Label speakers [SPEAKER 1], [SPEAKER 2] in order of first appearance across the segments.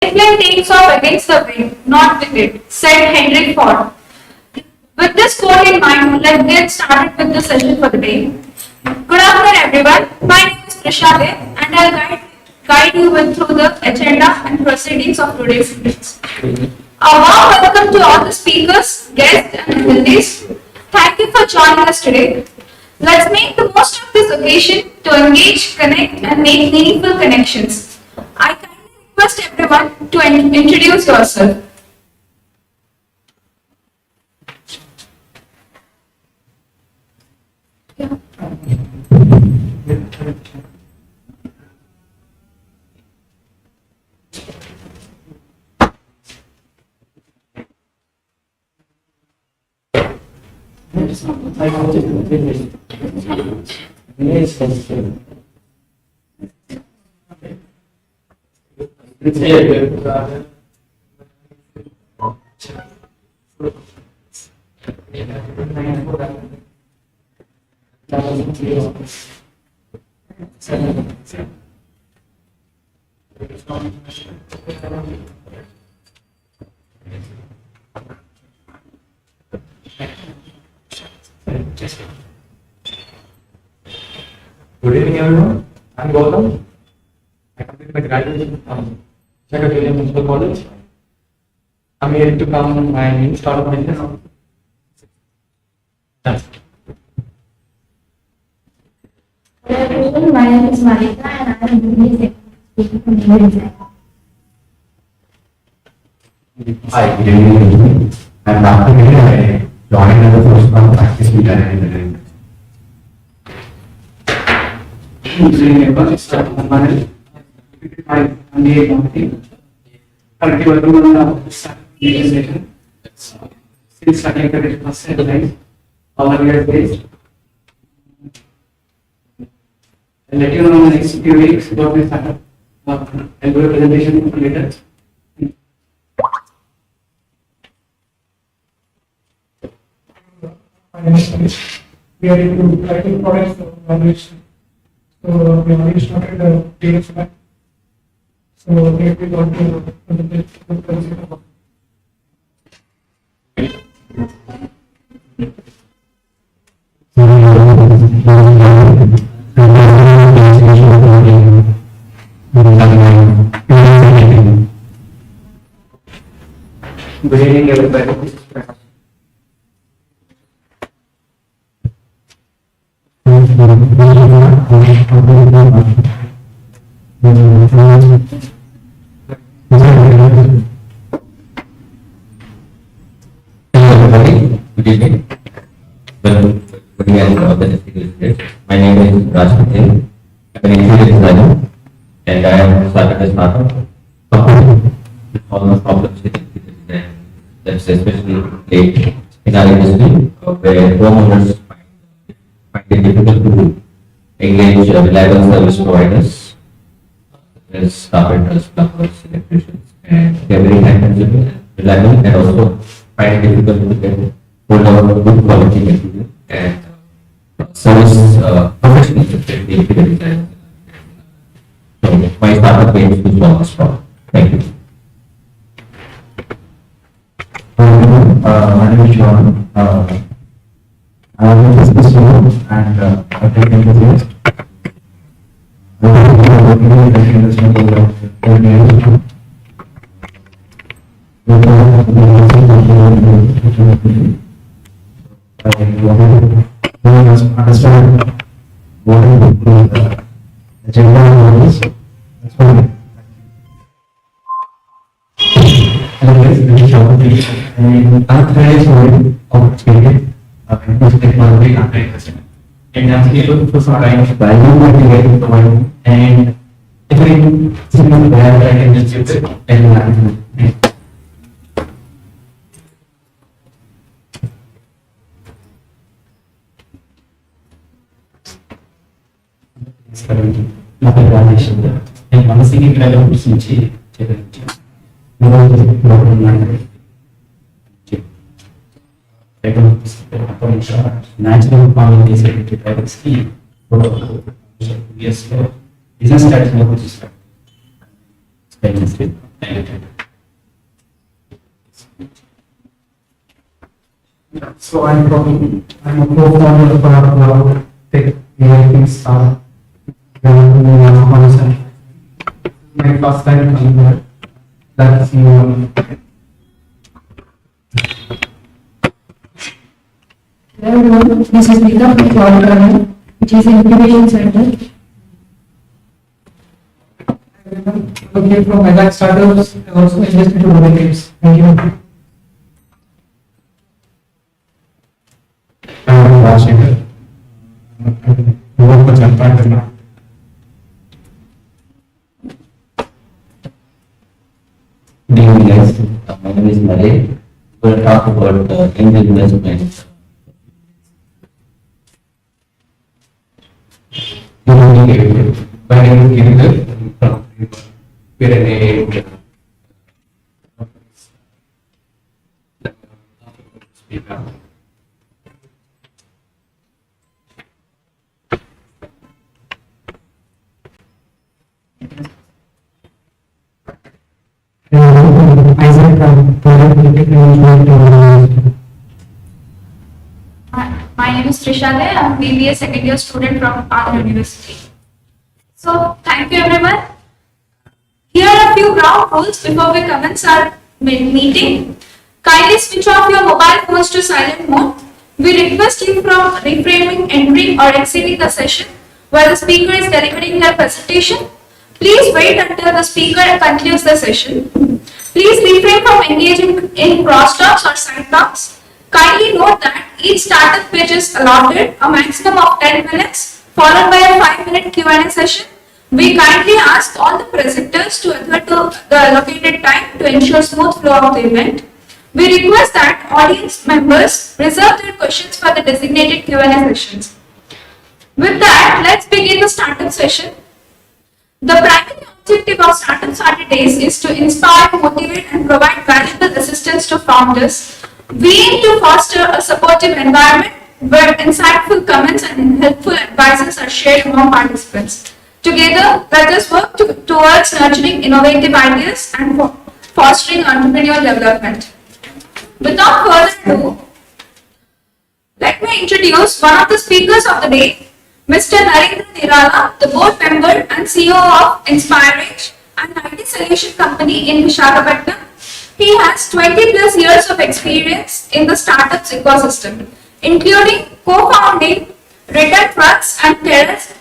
[SPEAKER 1] airplane takes off against the wind, not with it, said Henry Ford. With this quote in mind, let's get started with the session for the day. Good afternoon, everyone. My name is Trisha Dey, and I'll guide you through the agenda and proceedings of today's meeting. A warm welcome to all the speakers, guests, and attendees. Thank you for joining us today. Let's make the most of this occasion to engage, connect, and make meaningful connections. I kindly request everyone to introduce yourself.
[SPEAKER 2] Good evening, everyone. I'm Gautam. I completed my graduation from Visakhapatnam Municipal College. I'm here to come and start my business. That's it.
[SPEAKER 3] Hello everyone, my name is Marika and I am English speaking from Naren.
[SPEAKER 4] Hi, good evening. I'm Dr. I joined as a first month practice with Naren.
[SPEAKER 2] Good evening, everyone. It's Dr. Naren. I am the marketing. Currently working on the station. Still studying the first deadline. Our year based. I'll let you know in the next few weeks what will happen. I'll do a presentation later.
[SPEAKER 5] We are into writing products for evaluation. So we already started the data set. So we got to present.
[SPEAKER 2] Good evening, everybody.
[SPEAKER 4] Good evening. My name is Rajpal. I'm an interior designer and I have started a startup with almost problems with interior design. That's especially late in our industry where homeowners find it difficult to engage reliable service providers, as carpenters, plumbers, electricians, and they are very time consuming and reliable and also find it difficult to get hold of good quality material and service professionals in the interior design. So my startup aims to solve this problem. Thank you. My name is John. I am a business student and a tech enthusiast. I am working in the tech industry for 10 years. I wanted to understand what is the agenda is. That's why. Hello guys, this is Shobhan and I'm very sorry of experience with technology and investment. And I'm able to find value material providing and every single where I can just use it and manage it. And మనసుకి ఇక్కడ కూర్చుంచి natural farming చేసేటువంటి privates కి business strategy Thank you.
[SPEAKER 2] So I'm a co-founder of Cloud Tech EV startup. My first time coming here. That's
[SPEAKER 3] Hello everyone, this is Nita from Cloud Learning, which is an incubation center.
[SPEAKER 5] Okay, from Agri startups and also invest into mobile games. Thank you.
[SPEAKER 4] Good evening, guys. My name is Naren. We'll talk about angel investment.
[SPEAKER 6] My name is Giridhar from we're an
[SPEAKER 5] Isaac from techno-management.
[SPEAKER 1] My name is Trisha Dey. I'm BBA second year student from Andhra University. So, thank you everyone. Here are a few ground rules before we commence our meeting. Kindly switch off your mobile phones to silent mode. We request you from reframing, entering or exiting the session while the speaker is delivering their presentation. Please wait until the speaker concludes the session. Please refrain from engaging in crosstalks or side talks. Kindly note that each startup page is allotted a maximum of 10 minutes, followed by a 5-minute Q&A session. We kindly ask all the presenters to adhere to the allocated time to ensure smooth flow of the event. We request that audience members reserve their questions for the designated Q&A sessions. With that, let's begin the startup session. The primary objective of Startup Saturdays is to inspire, motivate, and provide valuable assistance to founders. We aim to foster a supportive environment where insightful comments and helpful advices are shared among participants. Together, let us work towards nurturing innovative ideas and fostering entrepreneurial development. Without further ado, let me introduce one of the speakers of the day, Mr. Narendra Nerla, the board member and COO of Inspiredge, an IT solution company in Visakhapatnam. He has 20 plus years of experience in the startups ecosystem, including co-founding ReturnTrucks and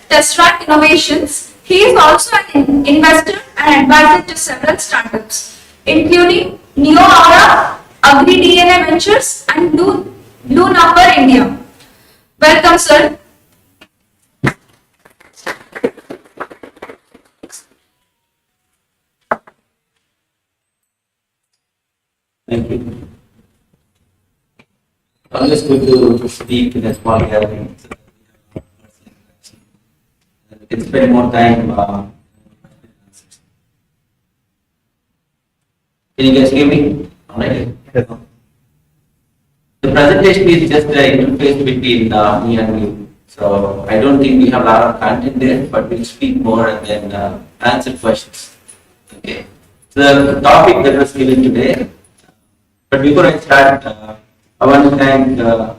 [SPEAKER 1] Tessrac Innovations. He is also an investor and advisor to several startups, including NeoAura, agriDNA Ventures, and Bluenumber India. Welcome, sir.
[SPEAKER 4] Thank you. Always good to speak in a small gathering. Can spend more time. Can you guys hear me? All right. The presentation is just an interface between me and you. So I don't think we have a lot of content there, but we'll speak more and then answer questions. Okay. So the topic that was given today. But before I start, I want to thank for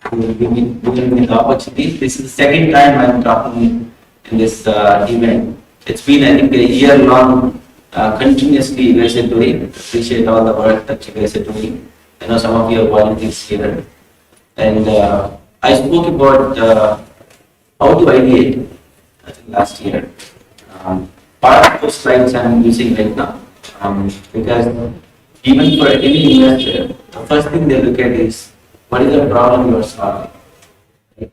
[SPEAKER 4] giving me the opportunity. This is the second time I'm talking in this event. It's been, I think, a year-long continuously you guys are doing. Appreciate all the work that you guys are doing. I know some of you are volunteers here. And I spoke about how to ideate, I think, last year. Part of those slides I'm using right now because even for any investor, the first thing they look at is what is the problem you are solving. Right?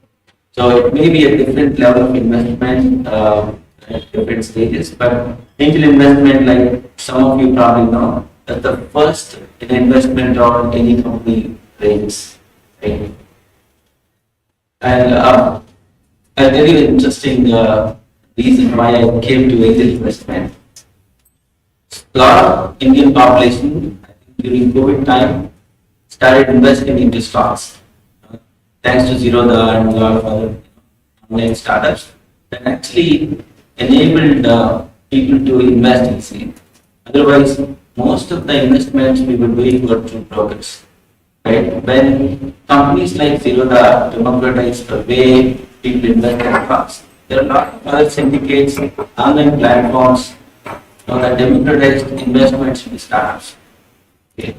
[SPEAKER 4] So it may be a different level of investment at different stages, but angel investment, like some of you probably know, that's the first investment round any company raises. Right? And a very interesting reason why I came to angel investment. A lot of Indian population, I think during COVID time, started investing into stocks. Thanks to Zerodha and a lot of other online startups that actually enabled people to invest easily. Otherwise, most of the investments we were doing were through brokers, right? When companies like Zerodha democratized the way people invest in stocks, there are a lot of other syndicates, online platforms, that democratized investments in startups. Okay.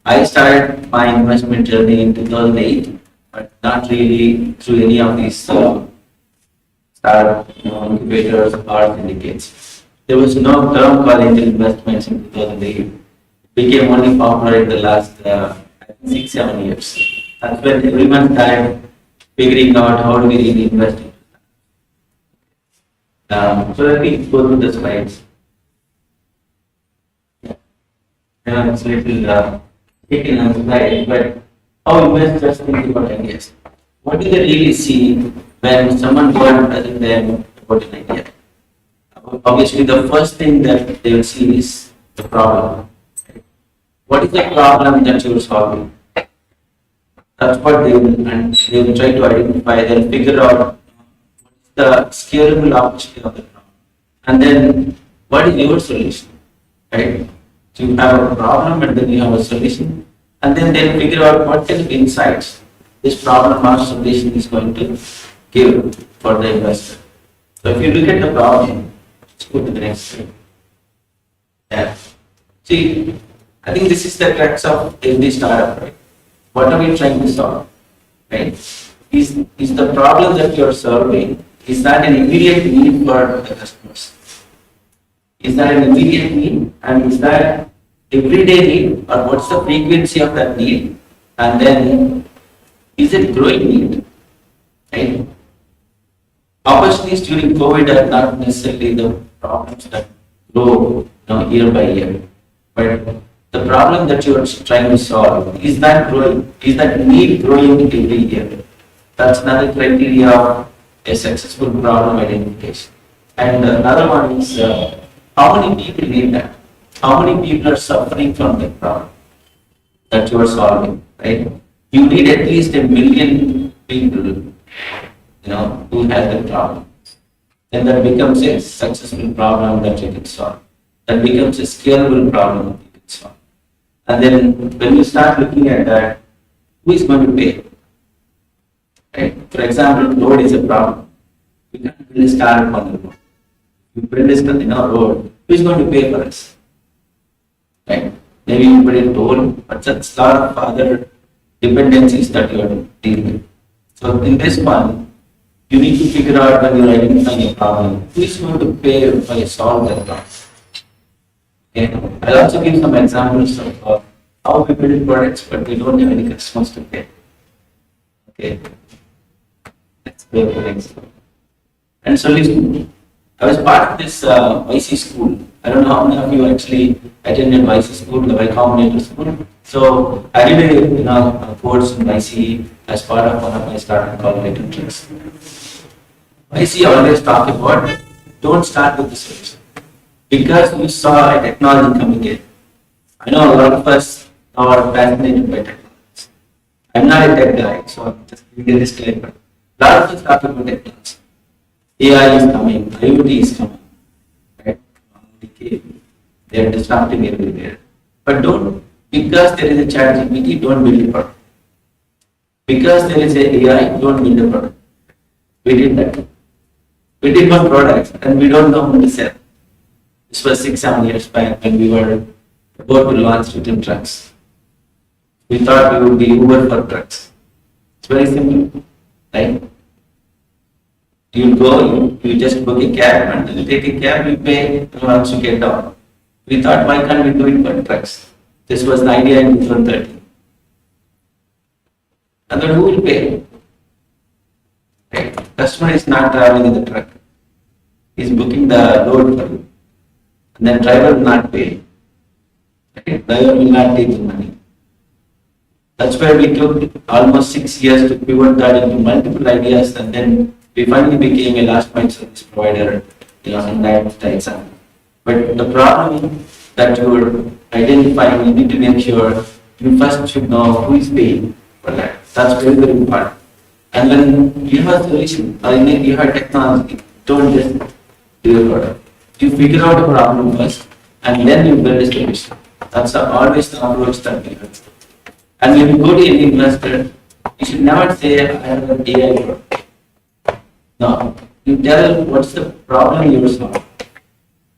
[SPEAKER 4] I started my investment journey in 2008, but not really through any of these startup incubators or syndicates. There was no term called angel investments in 2008. It became only popular in the last 6-7 years. That's when everyone started figuring out how do we really invest in. So let me go through the slides. It's a little taken on the slide, but how investors think about ideas? What do they really see when someone goes and presents them about an idea? Obviously, the first thing that they will see is the problem. What is the problem that you are solving? That's what they will try to identify. They'll figure out the scalable opportunity of the problem, and then what is your solution, right? So you have a problem and then you have a solution, and then they'll figure out what kind of insights this problem or solution is going to give for the investor. So if you look at the problem, let's go to the next slide. Yeah. See, I think this is the crux of every startup, right? What are we trying to solve, right? Is the problem that you're solving, is that an immediate need for the customers? Is that an immediate need, and is that everyday need, or what's the frequency of that need? And then, is it growing need? Right? Opportunities during COVID are not necessarily the problems that grow year by year, but the problem that you are trying to solve, is that growing? Is that need growing every year? That's another criteria of a successful problem identification. And another one is how many people need that? How many people are suffering from that problem that you are solving, right? You need at least 1 million people, who have that problem. Then that becomes a successful problem that you can solve. That becomes a scalable problem that you can solve. And then when you start looking at that, who is going to pay? Right? For example, road is a problem. We can't build a startup on the road. You build this road, who is going to pay for us? Right? Maybe you put in toll, but that's a lot of other dependencies that you are dealing with. So in this one, you need to figure out when you are identifying a problem, who is going to pay for you solve that problem. Okay. I'll also give some examples of how we build products, but we don't have any customers to pay. Okay. Let's go to the next one. And solution. I was part of this YC school. I don't know how many of you actually attended YC school, the Y Combinator school. So I did a course in YC as part of one of my startup called ReturnTrucks. YC always talk about don't start with the solution, because we saw a technology coming in. I know a lot of us are fascinated by technology. I'm not a tech guy, so I'm just giving a disclaimer. A lot of us talk about technology. AI is coming, IoT is coming, right? They are disrupting everywhere. But don't, because there is a chat GPT, don't build a product. Because there is a AI, don't build a product. We did that. We did one product and we don't know how to sell. This was 6-7 years back when we were about to launch ReturnTrucks. We thought we would be Uber for trucks. It's very simple, right? You go, you just book a cab, and you take a cab, you pay once you get down. We thought, why can't we do it for trucks? This was the idea in 2013. And then who will pay? Right? Customer is not traveling in the truck. He's booking the load for you. And then driver will not pay. Right? Driver will not take the money. That's where we took almost 6 years to pivot that into multiple ideas, and then we finally became a last mile service provider in that example. But the problem that you're identifying, you need to make sure you first should know who is paying for that. That's very, very important. And when you have a solution or you have technology, don't just do a product. You figure out a problem first,
[SPEAKER 7] and then you build a solution. That's always the approach that we have. And when you go to any investor, you should never say, I have an AI product. No, you tell what's the problem you're solving,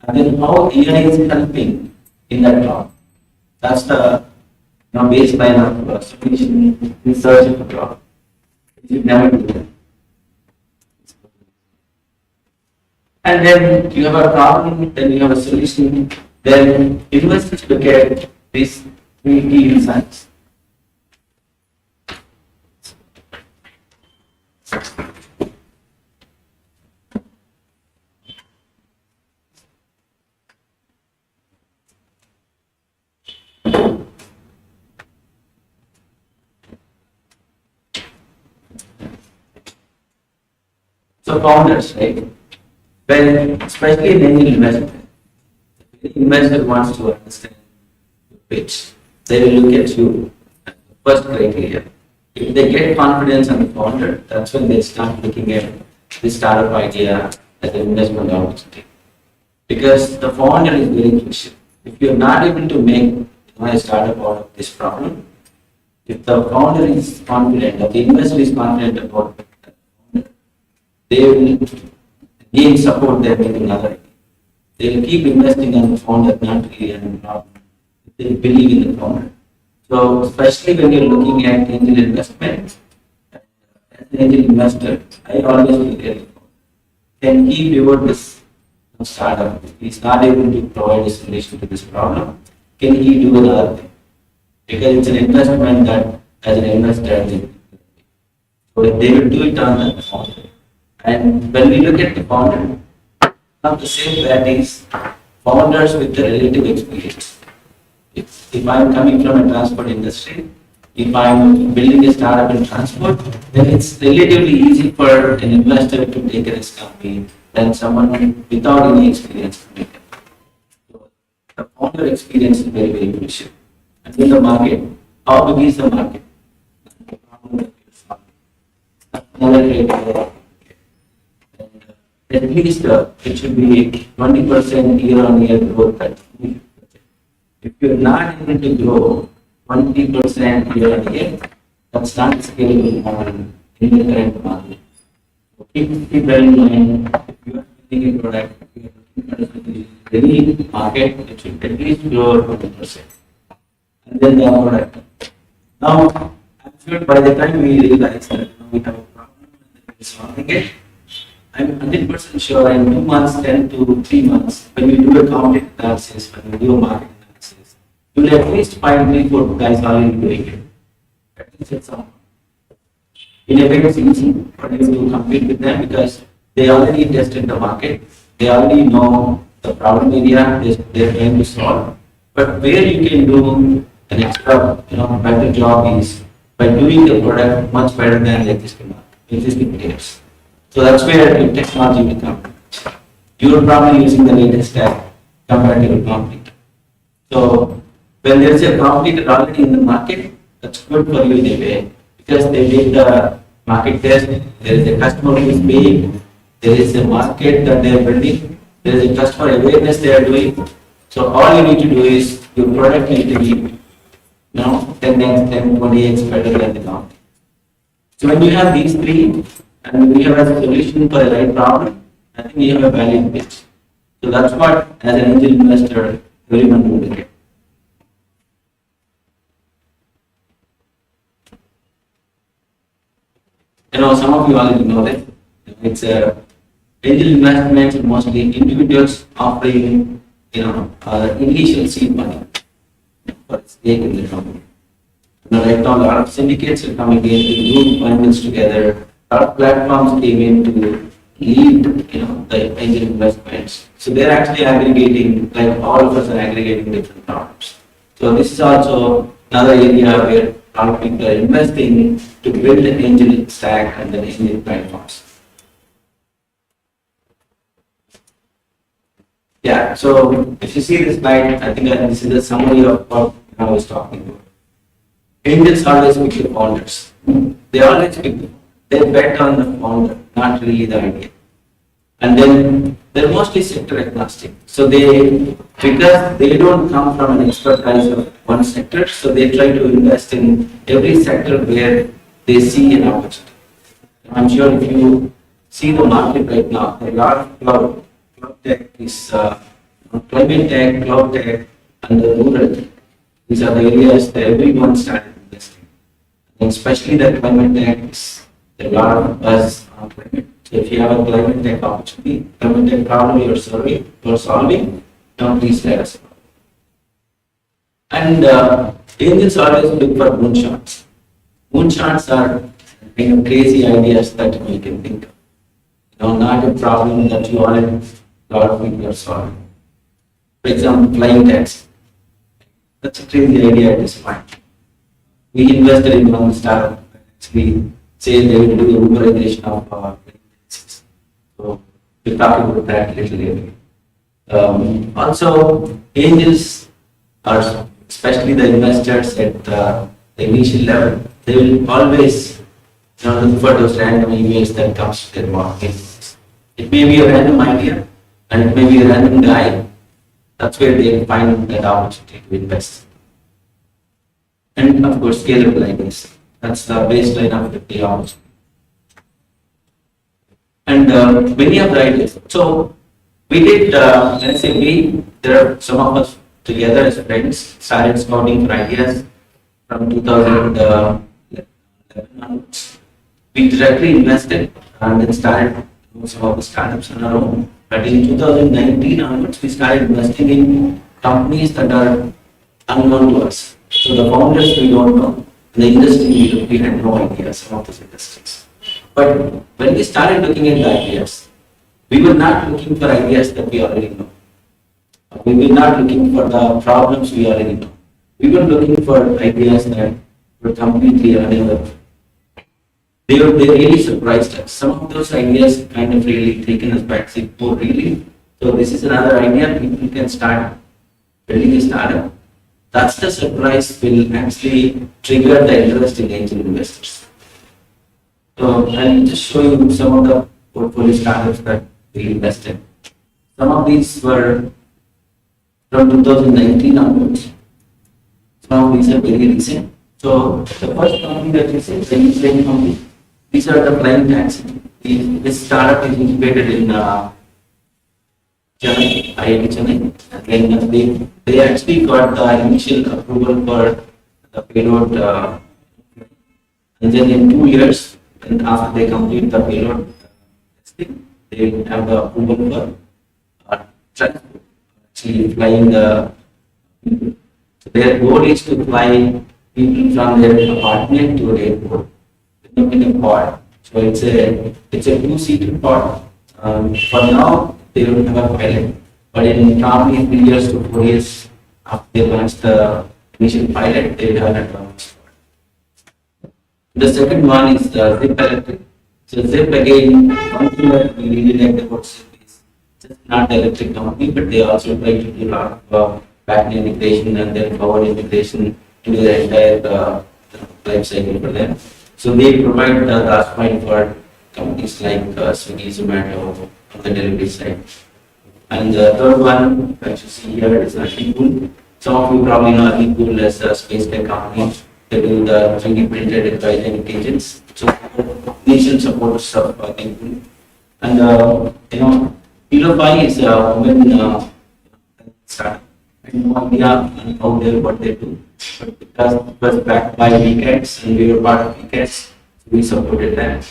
[SPEAKER 7] and then how AI is helping in that problem. That's the baseline of solution in search of a problem. You should never do that. And then you have a problem, then you have a solution, then investors look at these three key insights. So founders, right? When, especially in angel investment, the investor wants to understand the pitch. They will look at you as the first criteria. If they get confidence on the founder, that's when they start looking at the startup idea as an investment opportunity. Because the founder is very crucial. If you're not able to make a startup out of this problem, if the founder is confident, or the investor is confident about the founder, they will again support them with another idea. They will keep investing on the founder, not really on the problem. They believe in the founder. So, especially when you're looking at angel investment, as an angel investor, I always look at it. Can he pivot this startup? If he's not able to provide a solution to this problem, can he do another thing? Because it's an investment that, as an investor, so they will do it on the founder. And when we look at the founder, one of the same that is founders with the relative experience. If I'm coming from a transport industry, if I'm building a startup in transport, then it's relatively easy for an investor to take a risk on me than someone without any experience. So the founder experience is very, very crucial. And in the market, how big is the market? Another criteria. At least it should be 20% year-on-year growth. If you're not able to grow 20% year-on-year, that's not scalable model in the current market. So keep that in mind. If you are building a product, if you are looking at any market, it should at least grow 20%. And then the product. Now, I'm sure by the time we realize that we have a problem and we're solving it, I'm 100% sure in 2 months, 10 to 3 months, when we do a competitive analysis, when we do a market analysis, you will at least find 3-4 guys already doing it. At least it's some. In a way, it's easy for you to compete with them because they already tested the market, they already know the problem area they're trying to solve. But where you can do an extra, better job is by doing the product much better than the existing players. So that's where your technology will come. You're probably using the latest tech compared to your competitor. So when there is a competitor already in the market, that's good for you in a way because they did the market test. There is a customer who is paying. There is a market that they are building. There is a customer awareness they are doing. So all you need to do is your product need to be 10x, 10, 20x better than the company. So when you have these three, and we have a solution for the right problem, I think we have a value pitch. So that's what, as an angel investor, everyone will look at. Some of you already know that. It's angel investments mostly individuals offering, initial seed money for stake in the company. Right now, a lot of syndicates are coming in to do finance together. A lot of platforms came in to lead, the angel investments. So they're actually aggregating, like all of us are aggregating different products. So this is also another area where a lot of people are investing to build an angel stack and then angel platforms. Yeah, so if you see this slide, I think this is a summary of what I was talking about. Angels always pick the founders. They always pick the they bet on the founder, not really the idea. And then they're mostly sector agnostic. So because they don't come from an expertise of one sector, so they try to invest in every sector where they see an opportunity. I'm sure if you see the market right now, a lot of cloud tech is climate tech, cloud tech, and the rural. These are the areas that everyone started investing. And especially the climate tech is a lot of buzz on climate. So if you have a climate tech opportunity, climate tech problem you're solving, don't please let us know. And angels always look for moonshots. Moonshots are kind of crazy ideas that we can think of. Not a problem that a lot of people are solving. For example, flying taxi. That's a crazy idea at this point. We invested in one startup that actually say they will do the Uberization of flying taxis. So we'll talk about that a little later. Also, angels are, especially the investors at the initial level, they will always look for those random emails that comes to their market. It may be a random idea and it may be a random guy. That's where they find that opportunity to invest. And of course, scalable ideas. That's the baseline of the opportunity. And many of the ideas. So we did, let's say there are some of us together as friends, started scouting for ideas from 2011 onwards. We directly invested and then started some of the startups on our own. But in 2019 onwards, we started investing in companies that are unknown to us. So the founders we don't know, the industry we had no idea some of those industries. But when we started looking at the ideas, we were not looking for ideas that we already know. We were not looking for the problems we already know. We were looking for ideas that were completely undeveloped. They really surprised us. Some of those ideas kind of really taken us back, say, oh really? So this is another idea, people can start building a startup. That's the surprise will actually trigger the interest in angel investors. So I'll just show you some of the portfolio startups that we invested. Some of these were from 2019 onwards. Some of these are very recent. So the first company that you see is the Israeli company. These are the flying taxi. This startup is incubated in Chennai, IIT Chennai. And then they actually got the initial approval for the payload. And then in 2 years, and after they complete the payload testing, they have the approval for transport, actually flying the people. So their goal is to fly people from their apartment to an airport in a pod. So it's a 2-seater pod. For now, they don't have a pilot, but in probably 3 years to 4 years after they launch the initial pilot, they will have an advanced pod. The second one is the Zip Electric. So Zip again, one thing that we really like about Zip is just not the electric company, but they also try to do a lot of back-end integration and then power integration to the entire life cycle for them. So they provide the last mile for companies like Swiggy, Zomato on the delivery side. And the third one that you see here is Agri. Some of you probably know Agri as a space tech company. They do the 3D printed intelligent agents. So nation supports of Agri. And Pilofy is a women startup. I have no idea on how what they do. But because it was backed by WeCats and we were part of WeCats, so we supported that.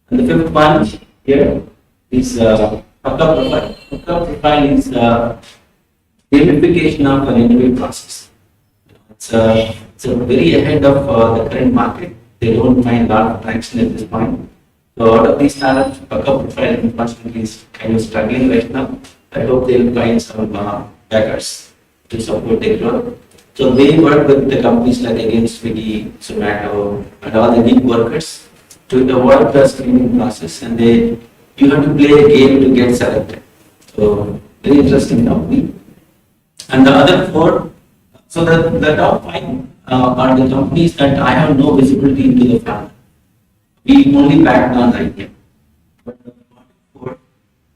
[SPEAKER 7] And the fifth one here is Hookup Profile. Hookup Profile is gamification of an interview process. It's very ahead of the current market. They don't find a lot of traction at this point. So out of these startups, Hookup Profile unfortunately is kind of struggling right now. I hope they will find some backers to support their growth. So they work with the companies like again Swiggy, Zomato, and all the gig workers to avoid the screening process, and you have to play a game to get selected. So very interesting company. And the other four, so the top 5 are the companies that I have no visibility into the founder. We only backed on the idea. But the four,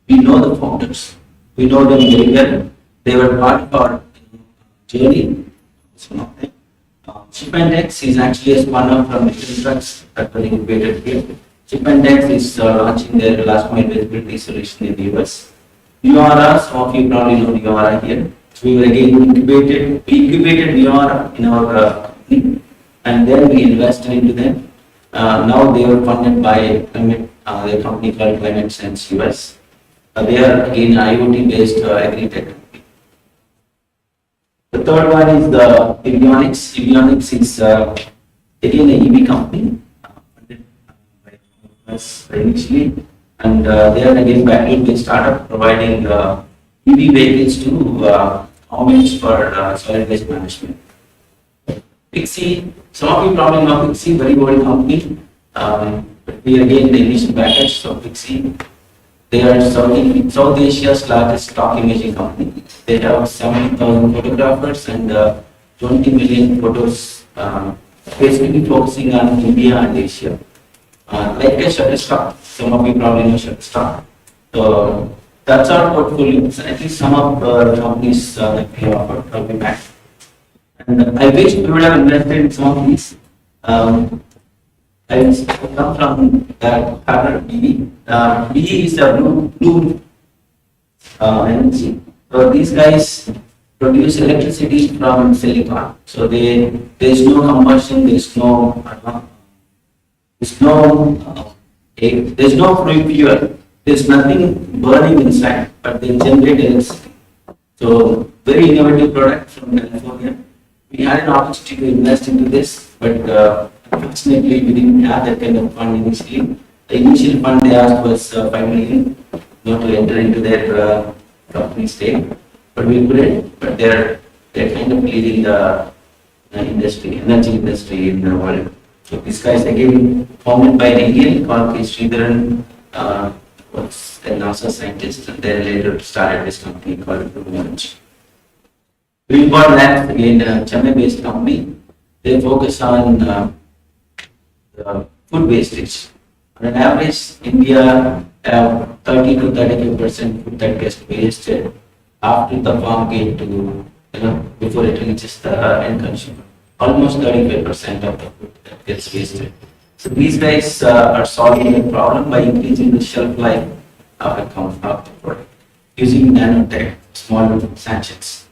[SPEAKER 7] We know the founders. We know them very well. They were part of our journey. One of them. ChipandX is actually a spun-off from ReturnTrucks that were incubated here. ChipandX is launching their last mile visibility solution in the US. NeoAura, some of you probably know NeoAura here. We were again incubated. We incubated NeoAura in our company, and then we invested into them. Now they were funded by their company called Climate Sense US. They are again IoT based agri-tech company. The third one is the Avionics. Avionics is again an EV company funded by us initially, and they are again battery-based startup providing EV vehicles to governments for solid waste management. Pixie, some of you probably know Pixie, very old company. But we are again the initial backers, so Pixie. They are South Asia's largest stock imaging company. They have 70,000 photographers and 20 million photos, basically focusing on India and Asia. Like a Shutterstock, some of you probably know Shutterstock. So that's our portfolio. So at least some of the companies that we have offered will be back. And I wish we would have invested in some of these. I come from that partner BV. BV is a blue energy. So these guys produce electricity from silicon. So there is no combustion, there is no fuel. There is nothing burning inside, but they generate electricity. So very innovative product from California. We had an opportunity to invest into this, but unfortunately we didn't have that kind of fund initially. The initial fund they asked was 5 million, not to enter into their company stake, but we couldn't. But they're kind of leading the industry, energy industry in the world. So these guys again founded by an Indian called K. Sridharan, was a NASA scientist, and then later started this company called Bluenumber. We got Labs, again a Chennai-based company. They focus on food wastage. On an average, India have 30 to 35% food that gets wasted after the farm gate to before it reaches the end consumer. Almost 35% of the food that gets wasted. So these guys are solving the problem by increasing the shelf life of the product using nanotech, small sachets.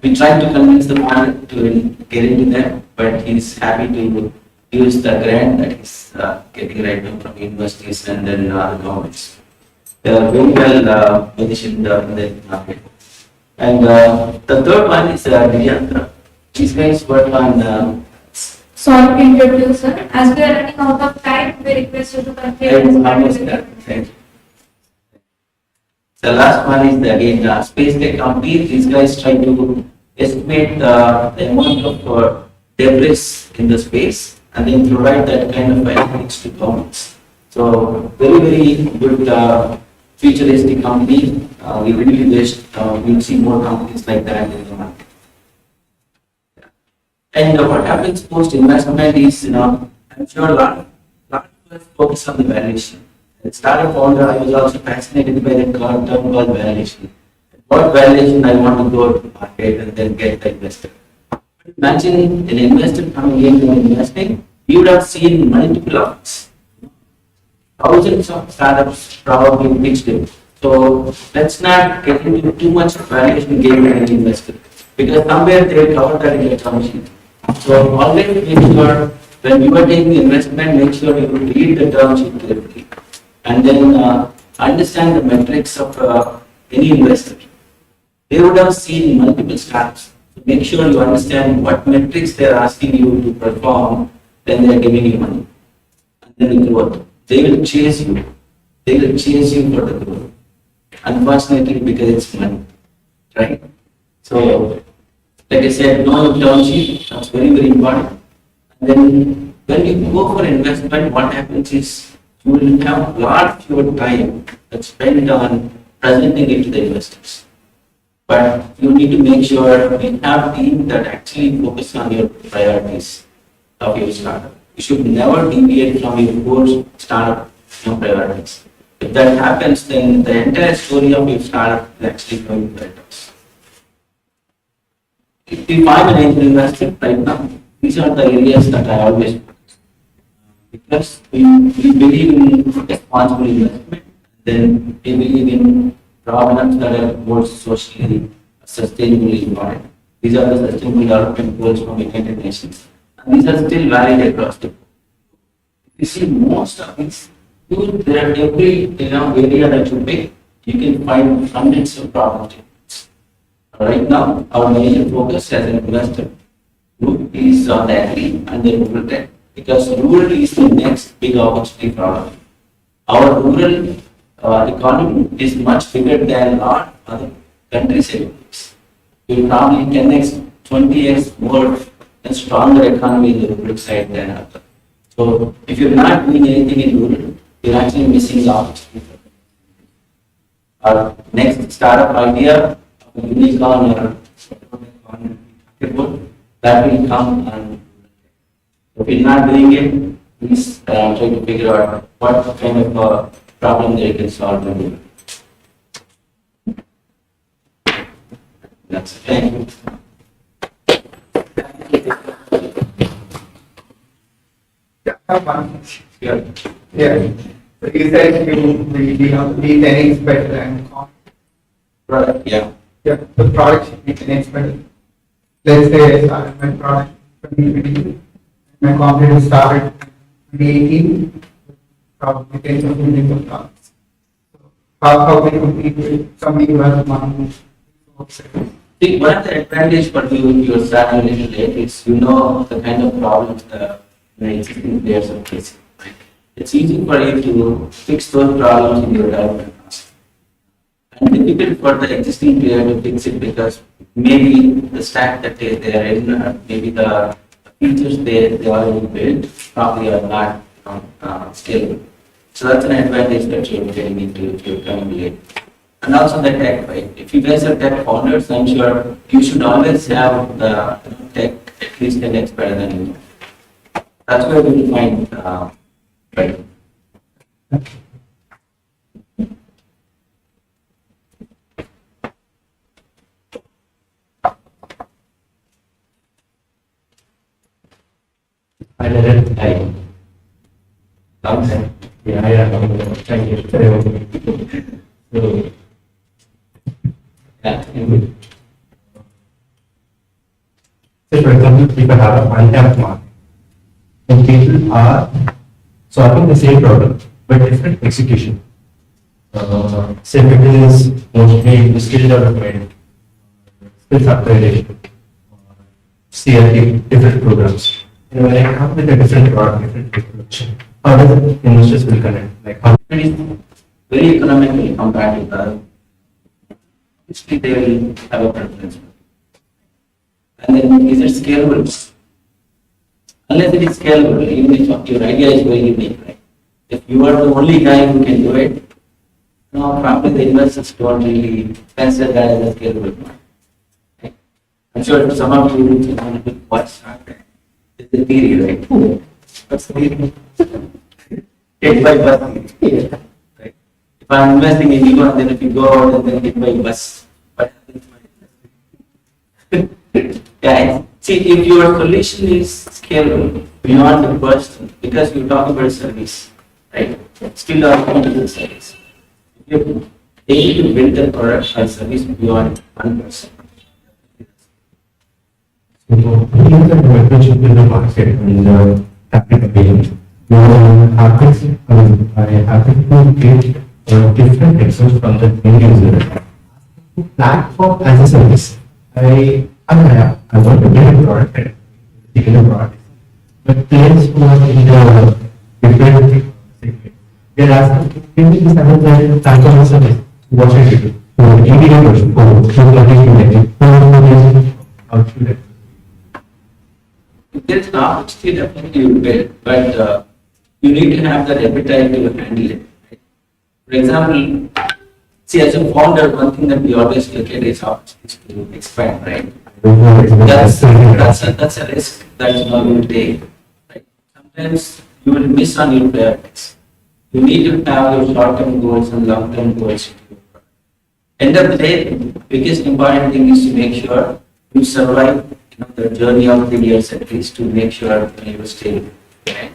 [SPEAKER 7] We tried to convince the farmer to get into that, but he's happy to use the grant that he's getting right now from universities and then other governments. They are very well positioned in the market. And the third one is Divyanta. These guys work on.
[SPEAKER 1] Sorry to introduce, sir. As we are running out of time, we request you to continue.
[SPEAKER 7] Thank you. The last one is again space tech company. These guys try to estimate the amount of debris in the space and then provide that kind of analytics to governments. So very good futuristic company. We really wish we'll see more companies like that in the market. And what happens post investment is, I'm sure a lot of us focus on the valuation. As a startup founder, I was also fascinated by the term called valuation. What valuation I want to go to the market and then get the investor. Imagine an investor coming into investing, you would have seen multiple offers. Thousands of startups probably pitched it. So let's not get into too much valuation game with an investor, because somewhere they will cover that in the term sheet. So always make sure when you are taking investment, make sure you read the term sheet carefully and then understand the metrics of any investor. They would have seen multiple startups. So make sure you understand what metrics they are asking you to perform when they are giving you money. And then the growth. They will chase you. They will chase you for the growth. Unfortunately, because it's money, right? So, like I said, no term sheet. That's very important. And then when you go for investment, what happens is you will have a lot fewer time that's spent on presenting it to the investors. But you need to make sure you have team that actually focus on your priorities of your startup. You should never deviate from your core startup priorities. If that happens, then the entire story of your startup is actually going to that. If I'm an angel investor right now, these are the areas that I always focus. Because we believe in responsible investment, then we believe in problems that are more socially sustainably important. These are the sustainable development goals from United Nations. And these are still valid across the board. You see, most of these, there are every area that you pick, you can find hundreds of problems. Right now, our major focus as an investor group is on the agri and the rural tech, because rural is the next big opportunity for us. Our rural economy is much bigger than our other countries' economies. We probably 10x, 20x more and stronger economy in the rural side than other. So if you're not doing anything in rural, you're actually missing the opportunity. Our next startup idea, unicorn or that will come, and if you're not doing it, please try to figure out what kind of problem they can solve. That's it. Thank you.
[SPEAKER 2] Yeah, I have one.
[SPEAKER 7] Yeah.
[SPEAKER 2] Yeah. So you said you know, be 10x better than
[SPEAKER 7] Product, yeah.
[SPEAKER 2] yeah, the product should be 10x better. Let's say I started my product in 2020, my company started in 2018, probably tens of millions of dollars. So how we compete with somebody who has money?
[SPEAKER 7] See, one of the advantage for you starting a little late is you know the kind of problems the existing players are facing. Right? It's easy for you to fix those problems in your development process. And difficult for the existing player to fix it because maybe the stack that they are in, maybe the features they already built probably are not scalable. So that's an advantage that you're getting into if you're coming late. And also the tech, right? If you guys are tech founders, I'm sure you should always have the tech at least 10x better than you. That's where we will find right.
[SPEAKER 6] Hi, Naren. Hi. Yeah. Thank you. So, yeah, good. So, for example, if I have a untapped market, and people are solving the same problem but different execution. Say if it is mostly skill development, skills upgradation, CRT, different programs. When I come with a different product, different approach, how does investors will connect? Like how
[SPEAKER 7] It is very economically compared with the obviously they will have a preference. And then is it scalable? Unless it is scalable, even if your idea is very unique, right? If you are the only guy who can do it, no, probably the investors don't really consider that as a scalable point. Right? I'm sure some of you will want to watch that. It's a theory, right? What's the theory? Take by bus theory. Right? If I'm investing in you, and then if you go out and then take by bus, what happens? Yeah, see, if your solution is scalable beyond the person, because you're talking about a service, right? Still are going to the service. If you're able to build a product or service beyond one person.
[SPEAKER 6] So, here's the approach in the market and the application. I happen to get different examples from the end user. Platform as a service. I want to build a product and take a product. But players who are in the different segments, they are asking, can we just have a platform as a service? What should we do? Immediate version. How should it?
[SPEAKER 7] There's an opportunity definitely you build, but you need to have that appetite to handle it. Right? For example, see, as a founder, one thing that we always look at is opportunities to expand, right? That's a risk that you will take. Right? Sometimes you will miss on your priorities. You need to have your short-term goals and long-term goals. End of the day, the biggest important thing is to make sure you survive the journey of 3 years at least to make sure you stay. Okay?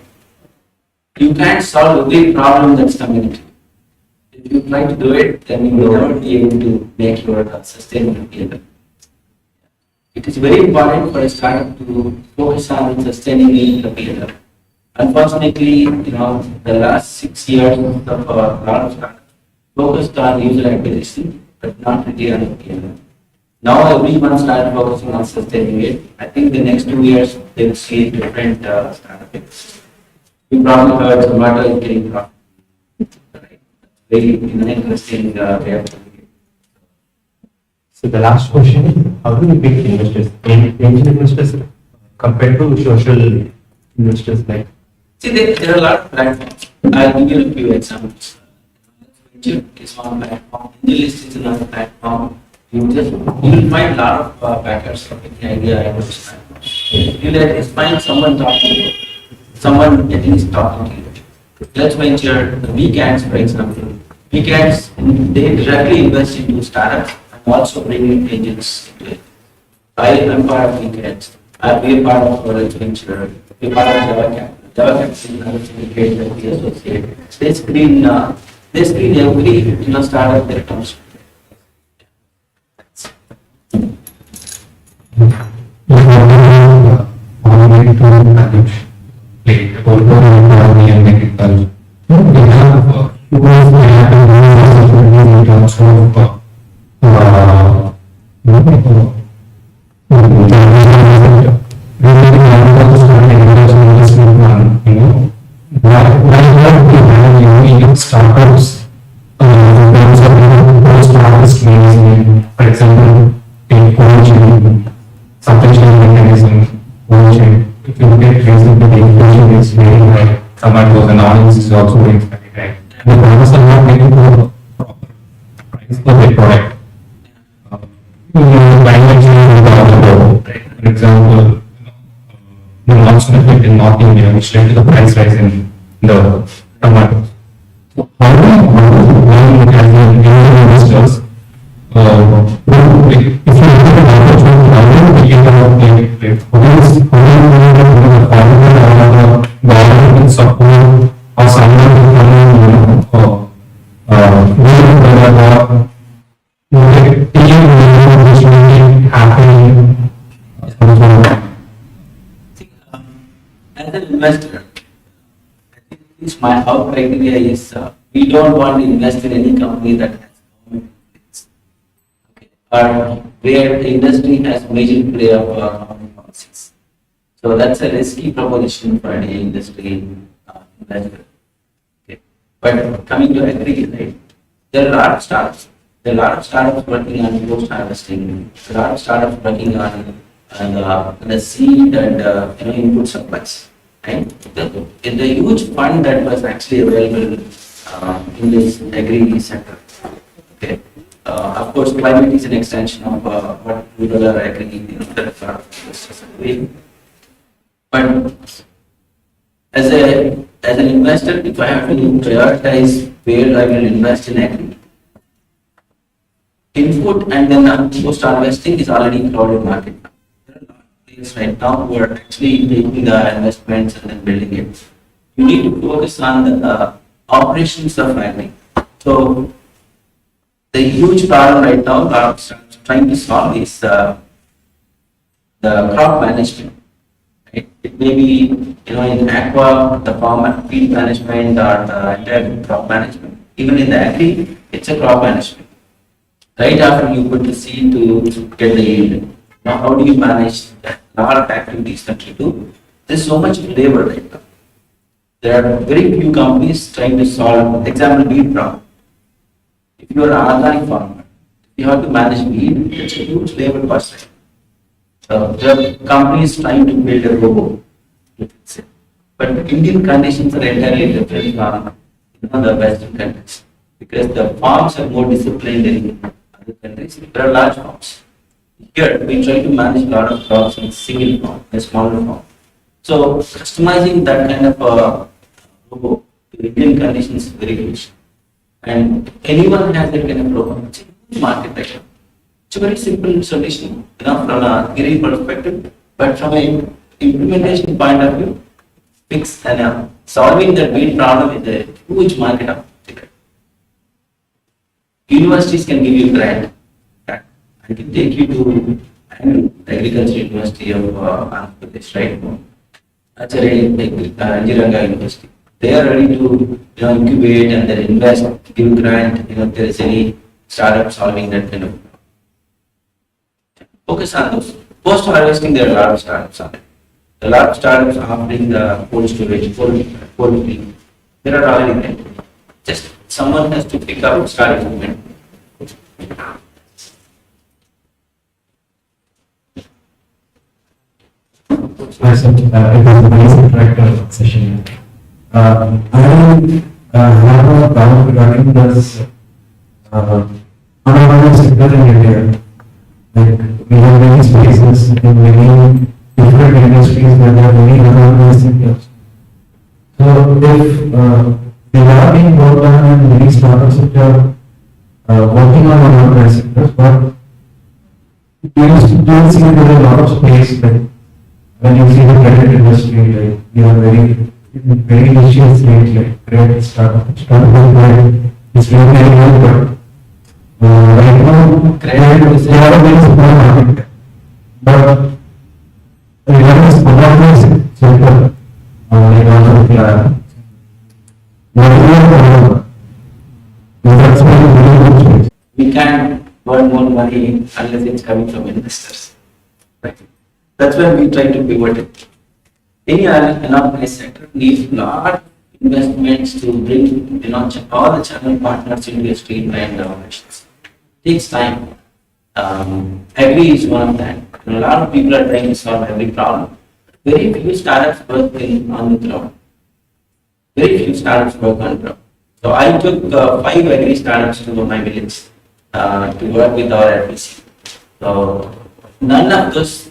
[SPEAKER 7] You can't solve every problem that's coming to you. If you try to do it, then you will never be able to make your sustainability level. It is very important for a startup to focus on sustaining the P&L. Unfortunately, the last 6 years of a lot of startups focused on user acquisition, but not really on the P&L. Now everyone started focusing on sustaining it. I think the next 2 years they will see different startups. You probably heard Zomato is getting profit. Right? Very interesting way of looking.
[SPEAKER 6] So the last question, how do we pick investors? Angel investors compared to social investors like?
[SPEAKER 7] See, there are a lot of platforms. I'll give you a few examples. Venture is one platform. AngelList is another platform. You will find a lot of backers from the idea. You will at least find someone talking to you. Someone at least talking to you. Let's venture the weekends, for example. Weekends, they directly invest into startups and also bring in angels into it. I am part of weekends. We are part of Let's Venture. We are part of Java Capital. Java Capital is another syndicate that we associate. They screen every startup that comes.
[SPEAKER 6] Startups, in terms of post-harvest management, for example, in coaching, supply chain mechanism, coaching. If you look at recently, the inflation is very high. Tomatoes and onions is also very high. The farmers are not getting the proper price for their product. For example, the monsoon effect in North India, which led to the price rise in the tomatoes. So how do we as investors, if you look at an opportunity, how do we get out there? How do the government support or someone happening?
[SPEAKER 7] As an investor, I think my out criteria is we don't want to invest in any company that has government benefits. Okay. Or where the industry has major play of government policies. So that's a risky proposition for any industry investor. Okay. But coming to agri, right, there are a lot of startups. There are a lot of startups working on post harvesting. There are a lot of startups working on the seed and input supplies. Right? The huge fund that was actually available in this agri sector. Okay. Of course, climate is an extension of what rural or agri, there are a lot of investors are doing. But as an investor, if I have to prioritize where I will invest in agri, input and then post harvesting is already crowded market. Right now who are actually taking the investments and then building it. You need to focus on the operations of agri. So the huge problem right now trying to solve is the crop management. Right? It may be in aqua, the farm feed management or the entire crop management. Even in the agri, it's a crop management. Right after you put the seed to get the yield. Now how do you manage that? A lot of activities that you do. There's so much labor right now. There are very few companies trying to solve, example, weed problem. If you are an organic farmer, you have to manage weed, it's a huge labor cost. There are companies trying to build a robot to fix it. But Indian conditions are entirely different from the Western countries because the farms are more disciplined in other countries. There are large farms. Here, we try to manage a lot of crops in single farm, a smaller farm. So, customizing that kind of robot to Indian conditions is very huge. And anyone has that kind of program, it's a huge market right now. It's a very simple solution, from a theory perspective, but from an implementation point of view, fix and solving the big problem is a huge market opportunity. Universities can give you grant. I can take you to Agriculture University of Andhra Pradesh, right? Engineering University. They are ready to incubate and then invest, give grant. If there is any startup solving that kind of. Focus on those. Post harvesting, there are a lot of startups on it. A lot of startups offering the cold storage, cold feed. There are already there. Just someone has to pick up, start movement.
[SPEAKER 6] I said, it was a nice interactive session. I have a doubt regarding this unorganized sector in India. Like, we have many spaces in many different industries where there are many unorganized sectors. So, if they are being worked on and many startups which are working on unorganized sectors, but you still see there is a lot of space. Like, when you see the credit industry, like, we are very initial stage, like credit startup is very well, but right now, credit is a very small market. But regarding this unorganized sector, like also what is your that's very good space.
[SPEAKER 7] We can't earn more money unless it's coming from investors. Right? That's when we try to pivot it. Any unorganized sector needs a lot of investments to bring all the channel partners into a streamlined operations. It takes time. Agri is one of them. A lot of people are trying to solve every problem. Very few startups work on the ground. Very few startups work on the ground. So I took 5 agri startups to my village to work with our advocacy. So none of those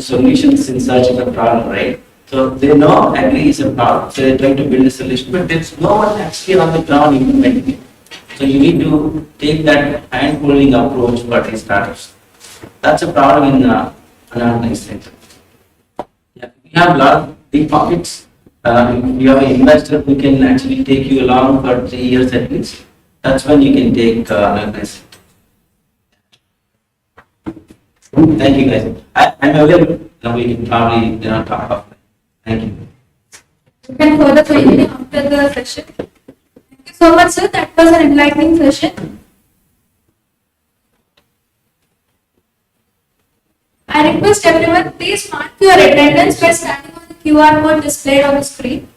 [SPEAKER 7] solutions in search of a problem, right? So they know agri is a problem, so they're trying to build a solution, but there's no one actually on the ground implementing it. So you need to take that hand-holding approach for these startups. That's a problem in unorganized sector. Yeah, we have a lot of big pockets. If you have an investor who can actually take you along for 3 years at least, that's when you can take unorganized sector. Thank you, guys. I'm available. Now we can probably talk about it. Thank you.
[SPEAKER 1] You can further continue after the session. Thank you so much, sir. That was an enlightening session. I request everyone, please mark your attendance by scanning on the QR code displayed on the screen.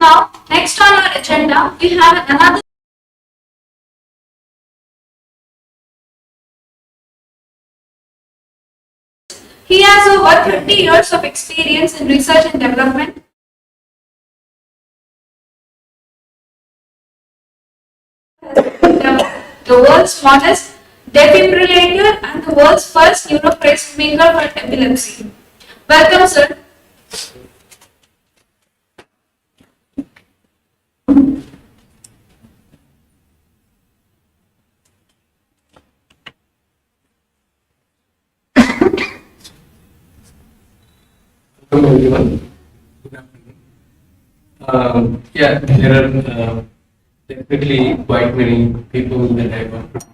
[SPEAKER 1] Now, next on our agenda, we have another. He has over 30 years of experience in research and development. The world's smallest defibrillator and the world's first neuropacemaker for epilepsy. Welcome, sir.
[SPEAKER 2] Hello everyone. Good afternoon. There are definitely quite many people that I work with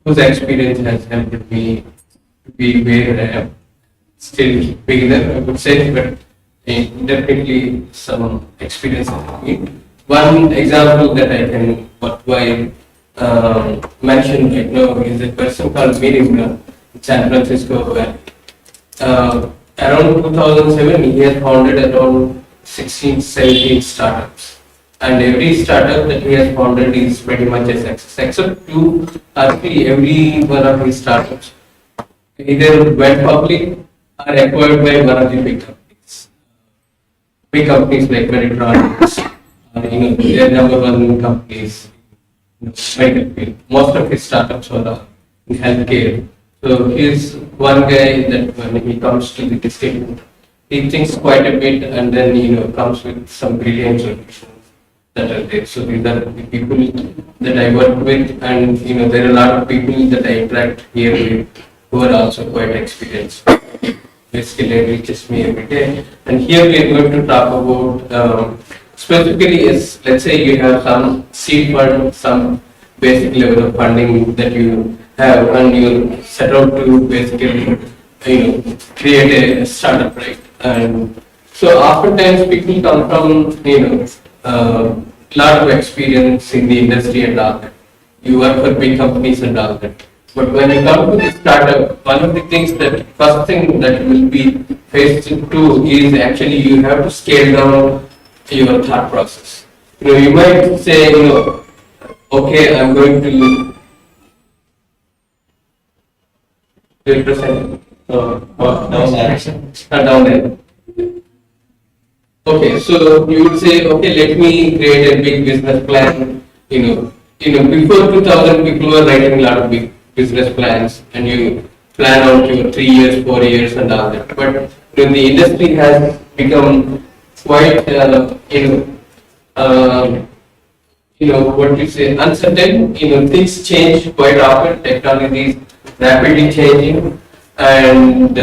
[SPEAKER 2] whose experience has helped me to be where I am.
[SPEAKER 8] still beginner, I would say, but definitely some experience in me. One example that I can worthwhile mention right now is a person called Naren in San Francisco, where around 2007 he has founded around 16, 17 startups. And every startup that he has founded is pretty much a success, except two or three. Every one of his startups either went public or acquired by one of the big companies. Big companies like ReturnTrucks, their number one companies, medical field. Most of his startups were in healthcare. So he's one guy that when he comes to the discussion, he thinks quite a bit and then comes with some brilliant solutions that are there. So these are the people that I work with, and there are a lot of people that I interact here with who are also quite experienced. Basically, it reaches me every day. And here we are going to talk about specifically is, let's say you have some seed fund, some basic level of funding that you have, and you set out to basically create a startup, right? And so oftentimes people come from lot of experience in the industry and all that. You work for big companies and all that. But when you come to this startup, one of the things that first thing that you will be faced to is actually you have to scale down your thought process. You might say, okay, I'm going to represent down there. Okay, so you would say, okay, let me create a big business plan. Before 2000, people were writing a lot of big business plans, and you plan out your 3 years, 4 years, and all that. But the industry has become quite, uncertain. Things change quite often. Technology is rapidly changing, and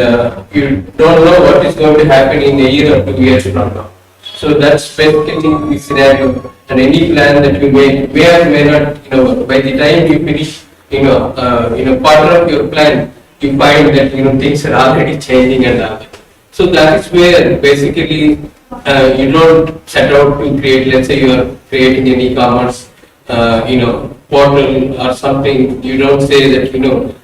[SPEAKER 8] you don't know what is going to happen in a year or 2 years from now. So that's basically the scenario. And any plan that you make may or may not, by the time you finish, part of your plan, you find that things are already changing and all that. So that is where basically you don't set out to create. Let's say you are creating an e-commerce, portal or something. You don't say that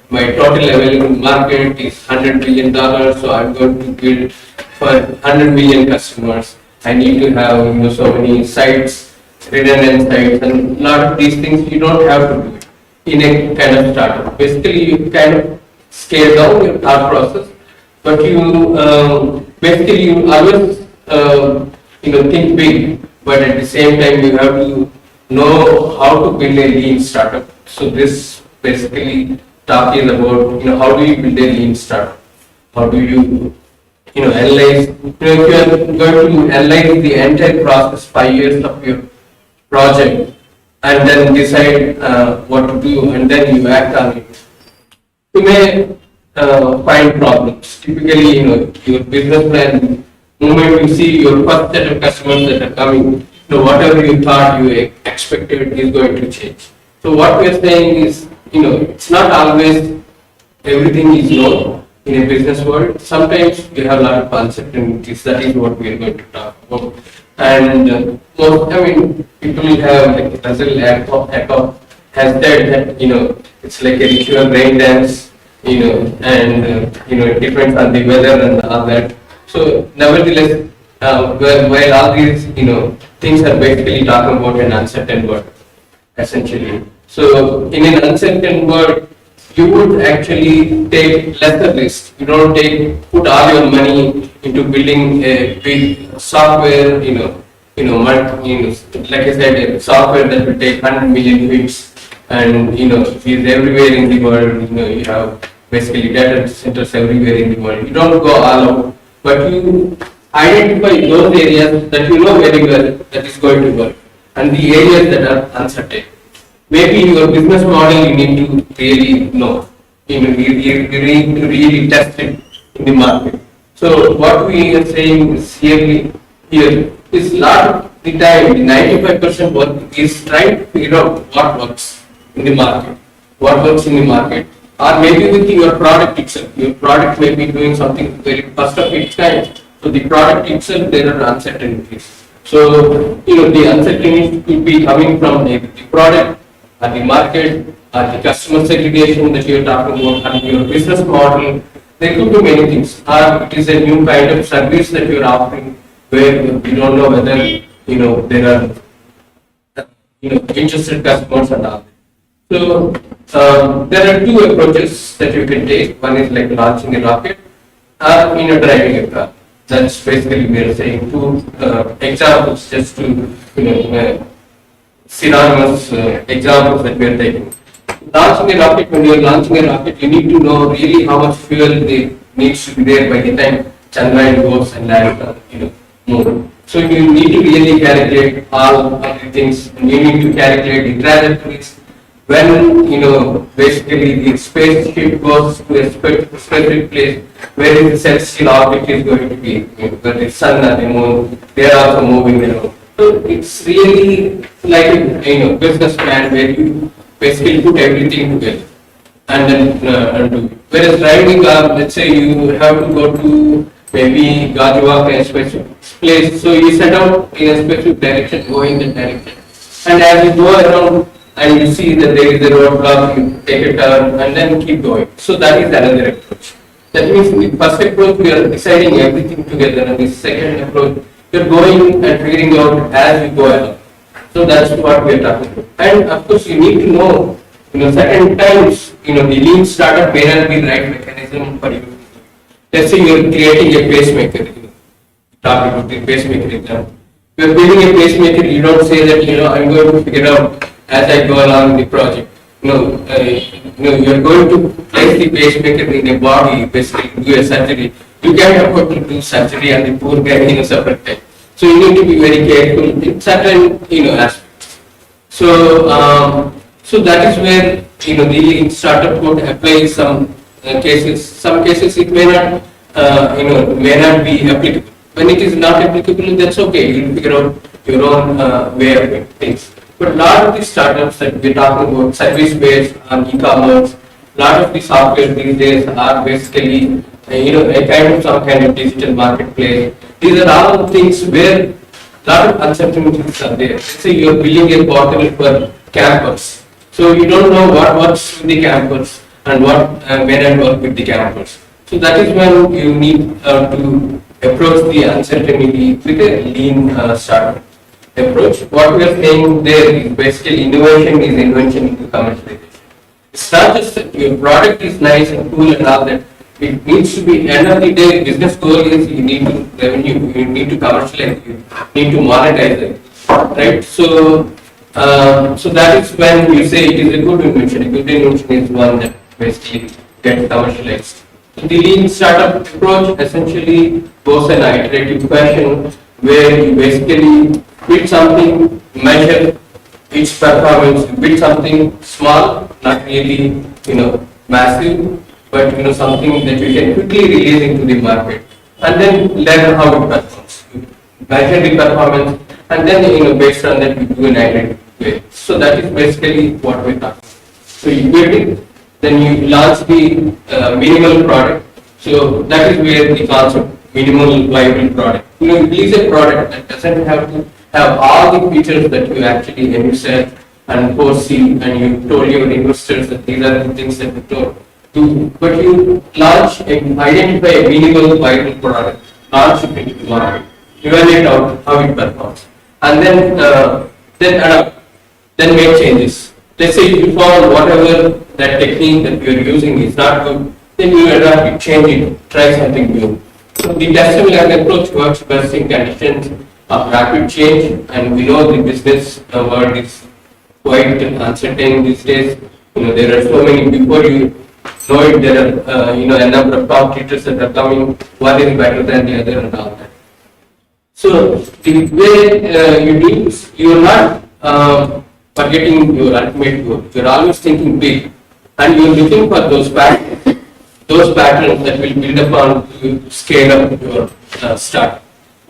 [SPEAKER 8] my total available market is $100 billion, so I'm going to build for 100 million customers. I need to have so many sites, redundant sites, and a lot of these things you don't have to do it in a kind of startup. Basically, you kind of scale down your thought process, but you always think big, but at the same time you have to know how to build a lean startup. So this basically talk is about how do you build a lean startup? How do you analyze, if you are going to analyze the entire process, 5 years of your project, and then decide what to do, and then you act on it. You may find problems. Typically, your business plan, moment you see your first set of customers that are coming, whatever you thought you expected is going to change. So what we are saying is, it's not always everything is known. In a business world, sometimes we have a lot of uncertainties. That is what we are going to talk about. And people have like Russell Echo has said that it's like a ritual brain dance, and it depends on the weather and all that. So nevertheless, while all these things are basically talking about an uncertain world, essentially. So in an uncertain world, you would actually take lesser risk. You don't put all your money into building a big software, like I said, a software that will take 100 million hits and is everywhere in the world. You have basically data centers everywhere in the world. You don't go all out, but you identify those areas that you know very well that is going to work, and the areas that are uncertain. Maybe your business model you need to really know. You need to really test it in the market. So what we are saying is here is lot of the time, 95% work is trying to figure out what works in the market. What works in the market? or maybe with your product itself. Your product may be doing something very first of its kind. So the product itself, there are uncertainties. So, the uncertainty could be coming from the product, or the market, or the customer segregation that you're talking about, or your business model. There could be many things. Or it is a new kind of service that you're offering where you don't know whether, there are, interested customers and all. So, there are two approaches that you can take. One is like launching a rocket or, driving a car. That's basically we are saying two examples, just to, synonymous examples that we are taking. Launching a rocket, when you are launching a rocket, you need to know really how much fuel needs to be there by the time Chandrayaan goes and lands on, moon. So you need to really calculate all of the things, and you need to calculate the trajectories. When, basically the spaceship goes to a specific place, where is the celestial object is going to be, where the sun and the moon, they are also moving around. So it's really like a, business plan where you basically put everything together and then do it. Whereas driving, let's say you have to go to maybe Gajuwak, a specific place, so you set out in a specific direction, go in that direction. And as you go around, and you see that there is a roadblock, you take a turn and then keep going. So that is another approach. That means in the first approach we are deciding everything together, and the second approach you are going and figuring out as you go along. So that's what we are talking about. And of course you need to know, certain times, the lean startup may not be the right mechanism for you. Let's say you are creating a pacemaker, talk about the pacemaker example. You are building a pacemaker, you don't say that, I'm going to figure out as I go along the project. You are going to place the pacemaker in a body, basically do a surgery. You can't afford to do surgery and the poor guy in a separate time. So you need to be very careful in certain, aspects. So, so that is where, the startup could apply some cases. Some cases it may not, may not be applicable. When it is not applicable, that's okay. You will figure out your own way of doing things. But a lot of the startups that we're talking about, service-based on e-commerce, a lot of the software these days are basically, some kind of digital marketplace. These are all things where a lot of uncertainties are there. Let's say you're building a portal for campers. So you don't know what works with the campers and what may not work with the campers. So that is when you need to approach the uncertainty with a lean startup approach. What we are saying there is basically innovation is invention into commercialization. It's not just that your product is nice and cool and all that. It needs to be, end of the day, business goal is you need to revenue, you need to commercialize, you need to monetize it, right? So, so that is when you say it is a good invention. A good invention is one that basically gets commercialized. So the lean startup approach essentially goes an iterative fashion where you basically build something, measure its performance, build something small, not really, massive, but something that you can quickly release into the market, and then learn how it performs. You measure the performance, and then based on that you do an iterative way. So that is basically what we're talking. So you build it, then you launch the minimal product. So that is where the concept minimal viable product. You release a product that doesn't have to have all the features that you actually envisage and foresee, and you told your investors that these are the things that you told do. But you launch and identify a minimal viable product, launch it into the market, evaluate out how it performs, and then adapt, then make changes. Let's say you found whatever that technique that you are using is not good, then you adapt it, change it, try something new. So the test and learn approach works best in conditions of rapid change, and we know the business world is quite uncertain these days. There are so many, before you know it, there are a number of competitors that are coming, one is better than the other and all that. So the way you do is, you are not forgetting your ultimate goal. You are always thinking big, and you are looking for those patterns that will build upon to scale up your start.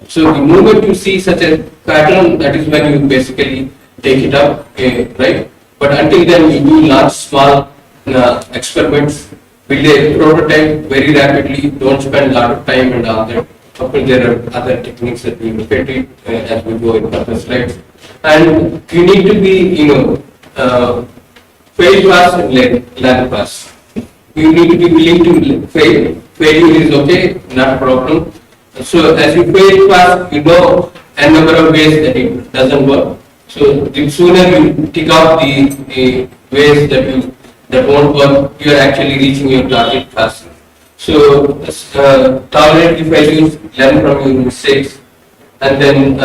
[SPEAKER 8] So the moment you see such a pattern, that is when you basically take it up, right? But until then, you do launch small, experiments, build a prototype very rapidly, don't spend a lot of time and all that. Of course, there are other techniques that we look at it as we go in other slides. And you need to be, fail fast and learn fast. You need to be willing to fail. Failure is okay, not a problem. So as you fail fast, you know a number of ways that it doesn't work. So the sooner you tick off the ways that won't work, you are actually reaching your target faster. So tolerate the failures, learn from your mistakes, and then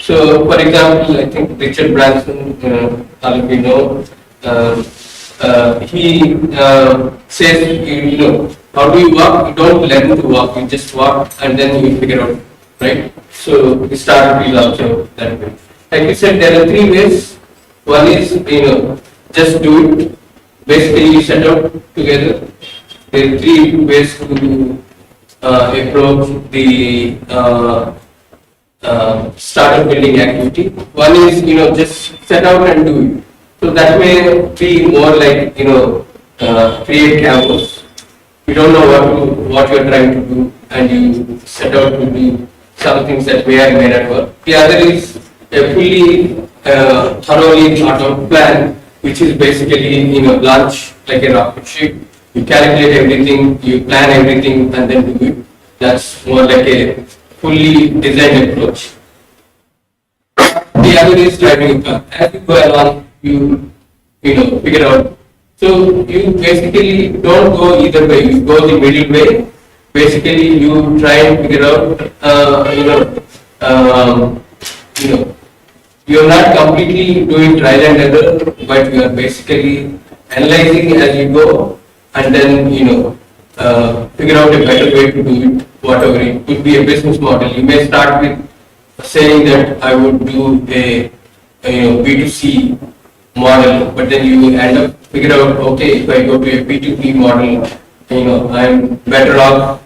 [SPEAKER 8] so for example, I think Richard Branson, all of you know, he says, how do you walk? You don't learn to walk, you just walk and then you figure out, right? So the startup is also that way. Like you said, there are three ways. One is, just do it. Basically, you set out together. There are three ways to approach the startup building activity. One is, just set out and do it. So that may be more like, create canvas. You don't know what you're trying to do, and you set out to do some things that may or may not work. The other is a fully, thoroughly thought out plan, which is basically, launch like a rocket ship. You calculate everything, you plan everything, and then do it. That's more like a fully designed approach. The other is driving a car. As you go along, you figure out. So you basically don't go either way. You go the middle way. Basically, you try and figure out. You are not completely doing trial and error, but you are basically analyzing as you go, and then figure out a better way to do it. Whatever it could be a business model. You may start with saying that I would do a B2C model, but then you end up figure out, okay, if I go to a B2B model, I'm better off,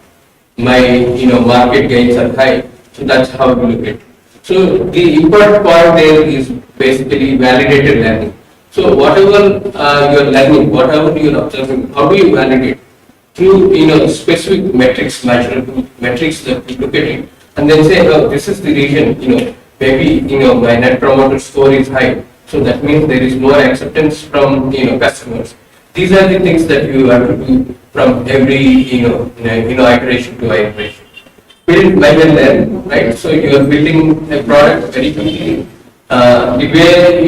[SPEAKER 8] my market gains are high. So that's how we look at it. So the important part there is basically validated learning. So whatever you're learning, whatever you're observing, how do you validate? Through specific metrics, measurable metrics that we look at it, and then say, oh, this is the region, maybe my net promoter score is high. So that means there is more acceptance from customers. These are the things that you have to do from every iteration to iteration. Build, measure, learn, right? So you are building a product very quickly. The way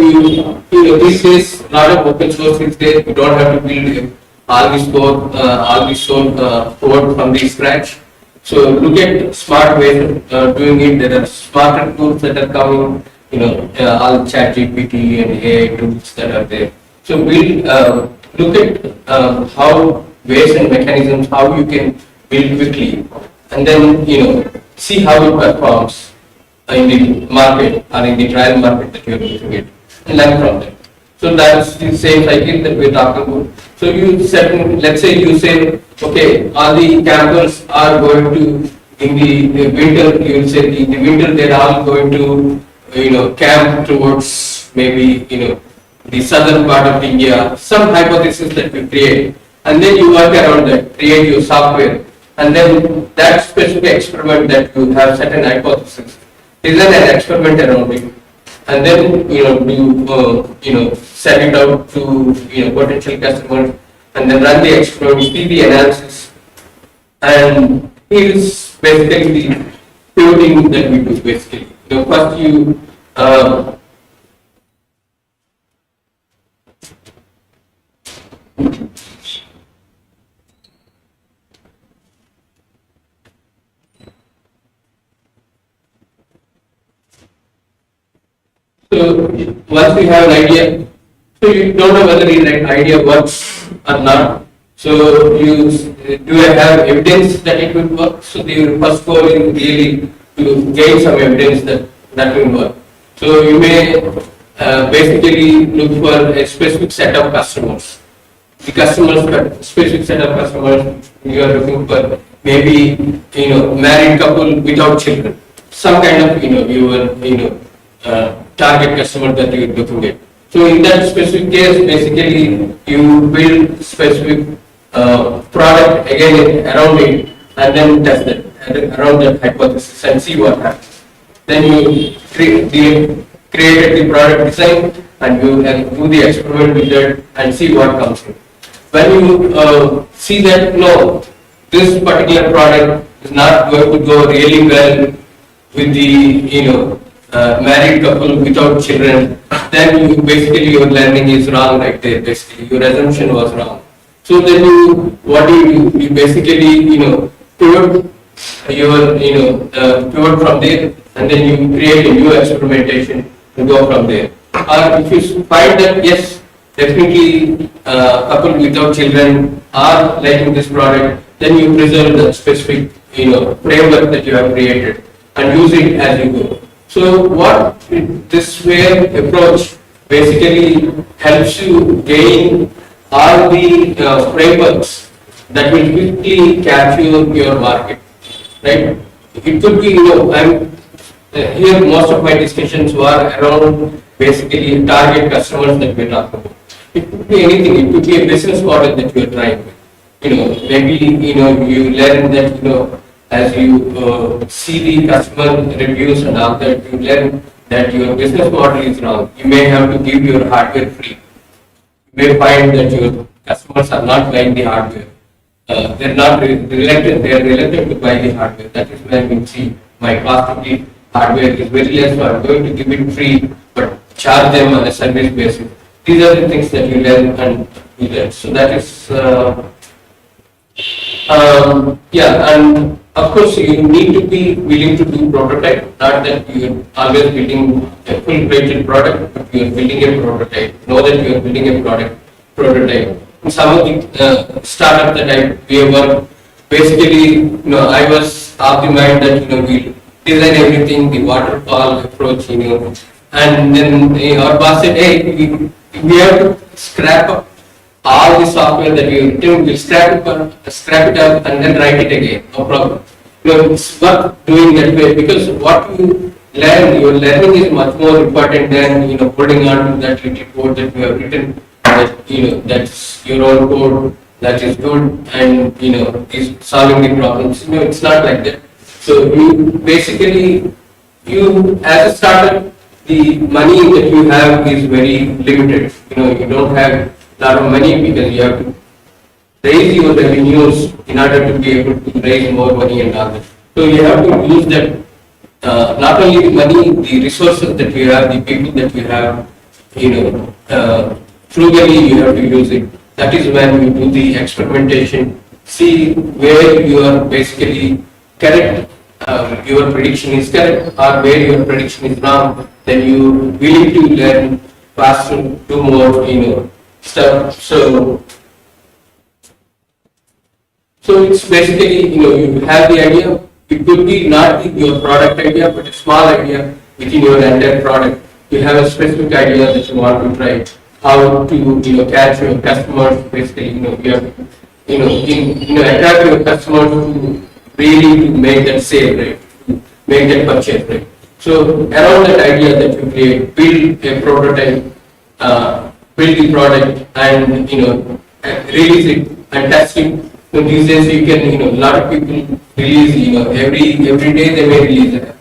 [SPEAKER 8] these days a lot of open source is there. You don't have to build all this code from the scratch. So look at smart ways of doing it. There are smarter tools that are coming. All ChatGPT and AI tools that are there. So we'll look at how ways and mechanisms, how you can build quickly, and then see how it performs in the market or in the trial market that you're looking at, and learn from them. So that's the same cycle that we're talking about. So let's say you say, okay, all the campers are going to, in the winter, you will say in the winter they're all going to camp towards maybe, the southern part of India, some hypothesis that you create, and then you work around that, create your software, and then that specific experiment that you have set an hypothesis, design an experiment around it, and then, send it out to, potential customers, and then run the experiment, see the analysis, and here's basically the pivoting that we do basically. First you so once we have an idea, so you don't know whether the idea works or not. So do I have evidence that it will work? So the first goal is really to gain some evidence that will work. So you may basically look for a specific set of customers. The specific set of customers you are looking for, maybe married couple without children, some kind of your target customer that you are looking at. So in that specific case, basically you build specific product again around it and then test it around that hypothesis and see what happens. Then you created the product design and you do the experiment with it and see what comes in. When you see that no, this particular product is not going to go really well with the married couple without children, then you basically your learning is wrong right there. Basically, your assumption was wrong. So then what do? You basically pivot pivot from there, and then you create a new experimentation to go from there. Or if you find that yes, definitely couple without children are liking this product, then you preserve the specific framework that you have created and use it as you go. So what this way approach basically helps you gain all the frameworks that will quickly capture your market, right? It could be, I'm here most of my discussions were around basically target customers that we're talking about. It could be anything, it could be a business model that you're trying with. Maybe, you learn that, as you see the customer reviews and all that, you learn that your business model is wrong. You may have to give your hardware free. You may find that your customers are not buying the hardware. They're reluctant to buy the hardware. That is when we see my cost of the hardware is very less, so I'm going to give it free, but charge them on a service basis. These are the things that you learn and you learn. So that is, and of course you need to be willing to do prototype, not that you're always building a full-fledged product, but you're building a prototype. Know that you're building a prototype. In some of the startup that we were basically, I was of the mind that, we design everything, the waterfall approach, and then our boss said, hey, we have to scrap up all the software that we written, we'll scrap it up and then write it again, no problem. It's worth doing that way because what you learn, your learning is much more important than holding on to that little code that you have written. That that's your own code that is good and is solving the problems. It's not like that. So you basically as a startup, the money that you have is very limited. You don't have a lot of money because you have to raise your revenues in order to be able to raise more money and all that. So you have to use that, not only the money, the resources that you have, the people that you have, frugally you have to use it. That is when you do the experimentation, see where you are basically correct, your prediction is correct, or where your prediction is wrong. Then you willing to learn faster, do more, stuff. So it's basically, you have the idea. It could be not your product idea, but a small idea within your entire product. You have a specific idea that you want to try. How to catch your customers. Basically, you have to attract your customers to really to make that sale, right? To make that purchase, right? So around that idea that you create, build a prototype, build the product, and release it and test it. So these days you can, a lot of people release, every day they may release it.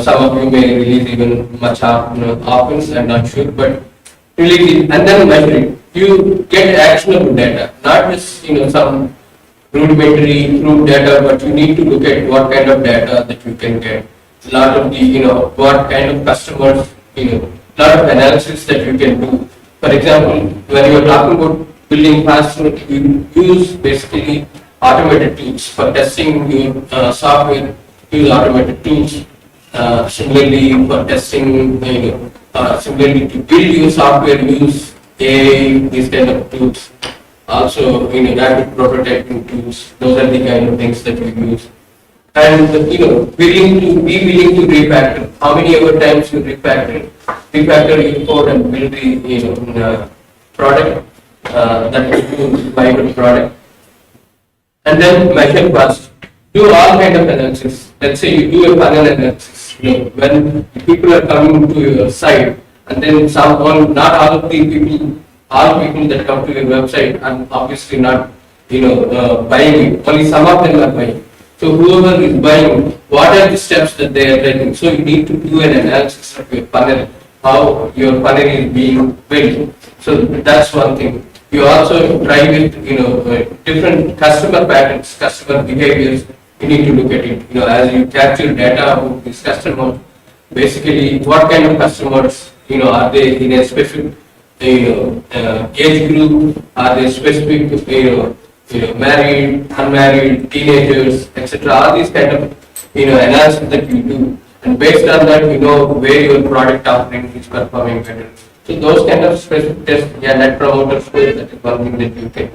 [SPEAKER 8] Some of you may release even much often, I'm not sure, but release it and then measure it. You get actionable data, not just some rudimentary crude data, but you need to look at what kind of data that you can get. A lot of the what kind of customers, lot of analysis that you can do. For example, when you are talking about building faster, you use basically automated tools for testing your software. Use automated tools. Similarly, for testing, similarly to build your software, use AI, these kind of tools. Also, rapid prototyping tools. Those are the kind of things that we use. And be willing to refactor. How many ever times you refactor your code and build the product that is a viable product. And then measure cost. Do all kind of analysis. Let's say you do a funnel analysis. When people are coming to your site and then someone, not all of the people, all people that come to your website are obviously not, buying it. Only some of them are buying. So whoever is buying, what are the steps that they are taking? So you need to do an analysis of your funnel, how your funnel is being built. So that's one thing. You also try with, different customer patterns, customer behaviors. You need to look at it. As you capture data about this customer, basically what kind of customers, are they in a specific, age group? Are they specific, married, unmarried, teenagers, etc. All these kind of, analysis that you do, and based on that, where your product offering is performing better. So those kind of specific tests, net promoter score, that is one thing that you can.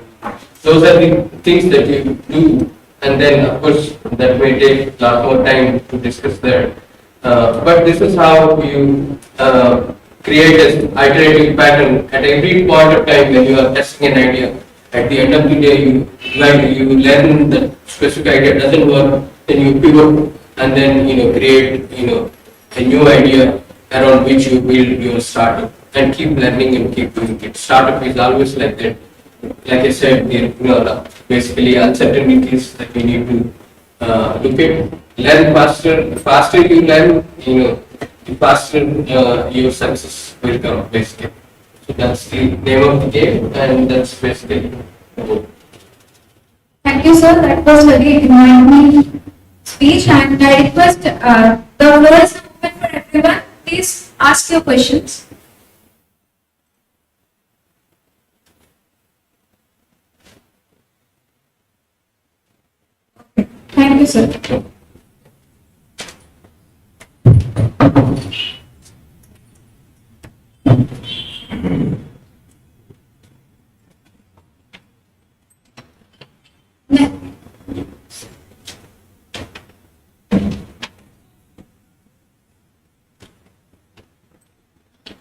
[SPEAKER 8] Those are the things that you do, and then of course that may take a lot more time to discuss that. But this is how you create an iterative pattern at every point of time when you are testing an idea. At the end of the day, you learn that specific idea doesn't work, then you pivot and then create a new idea around which you build your startup and keep learning and keep doing it. Startup is always like that. Like I said, basically uncertainties that we need to look at. Learn faster. The faster you learn, the faster your success will come. Basically. So that's the name of the game, and that's basically the
[SPEAKER 1] Thank you, sir. That was very enlightening speech, and I request the floor is open for everyone. Please ask your questions. Thank you, sir.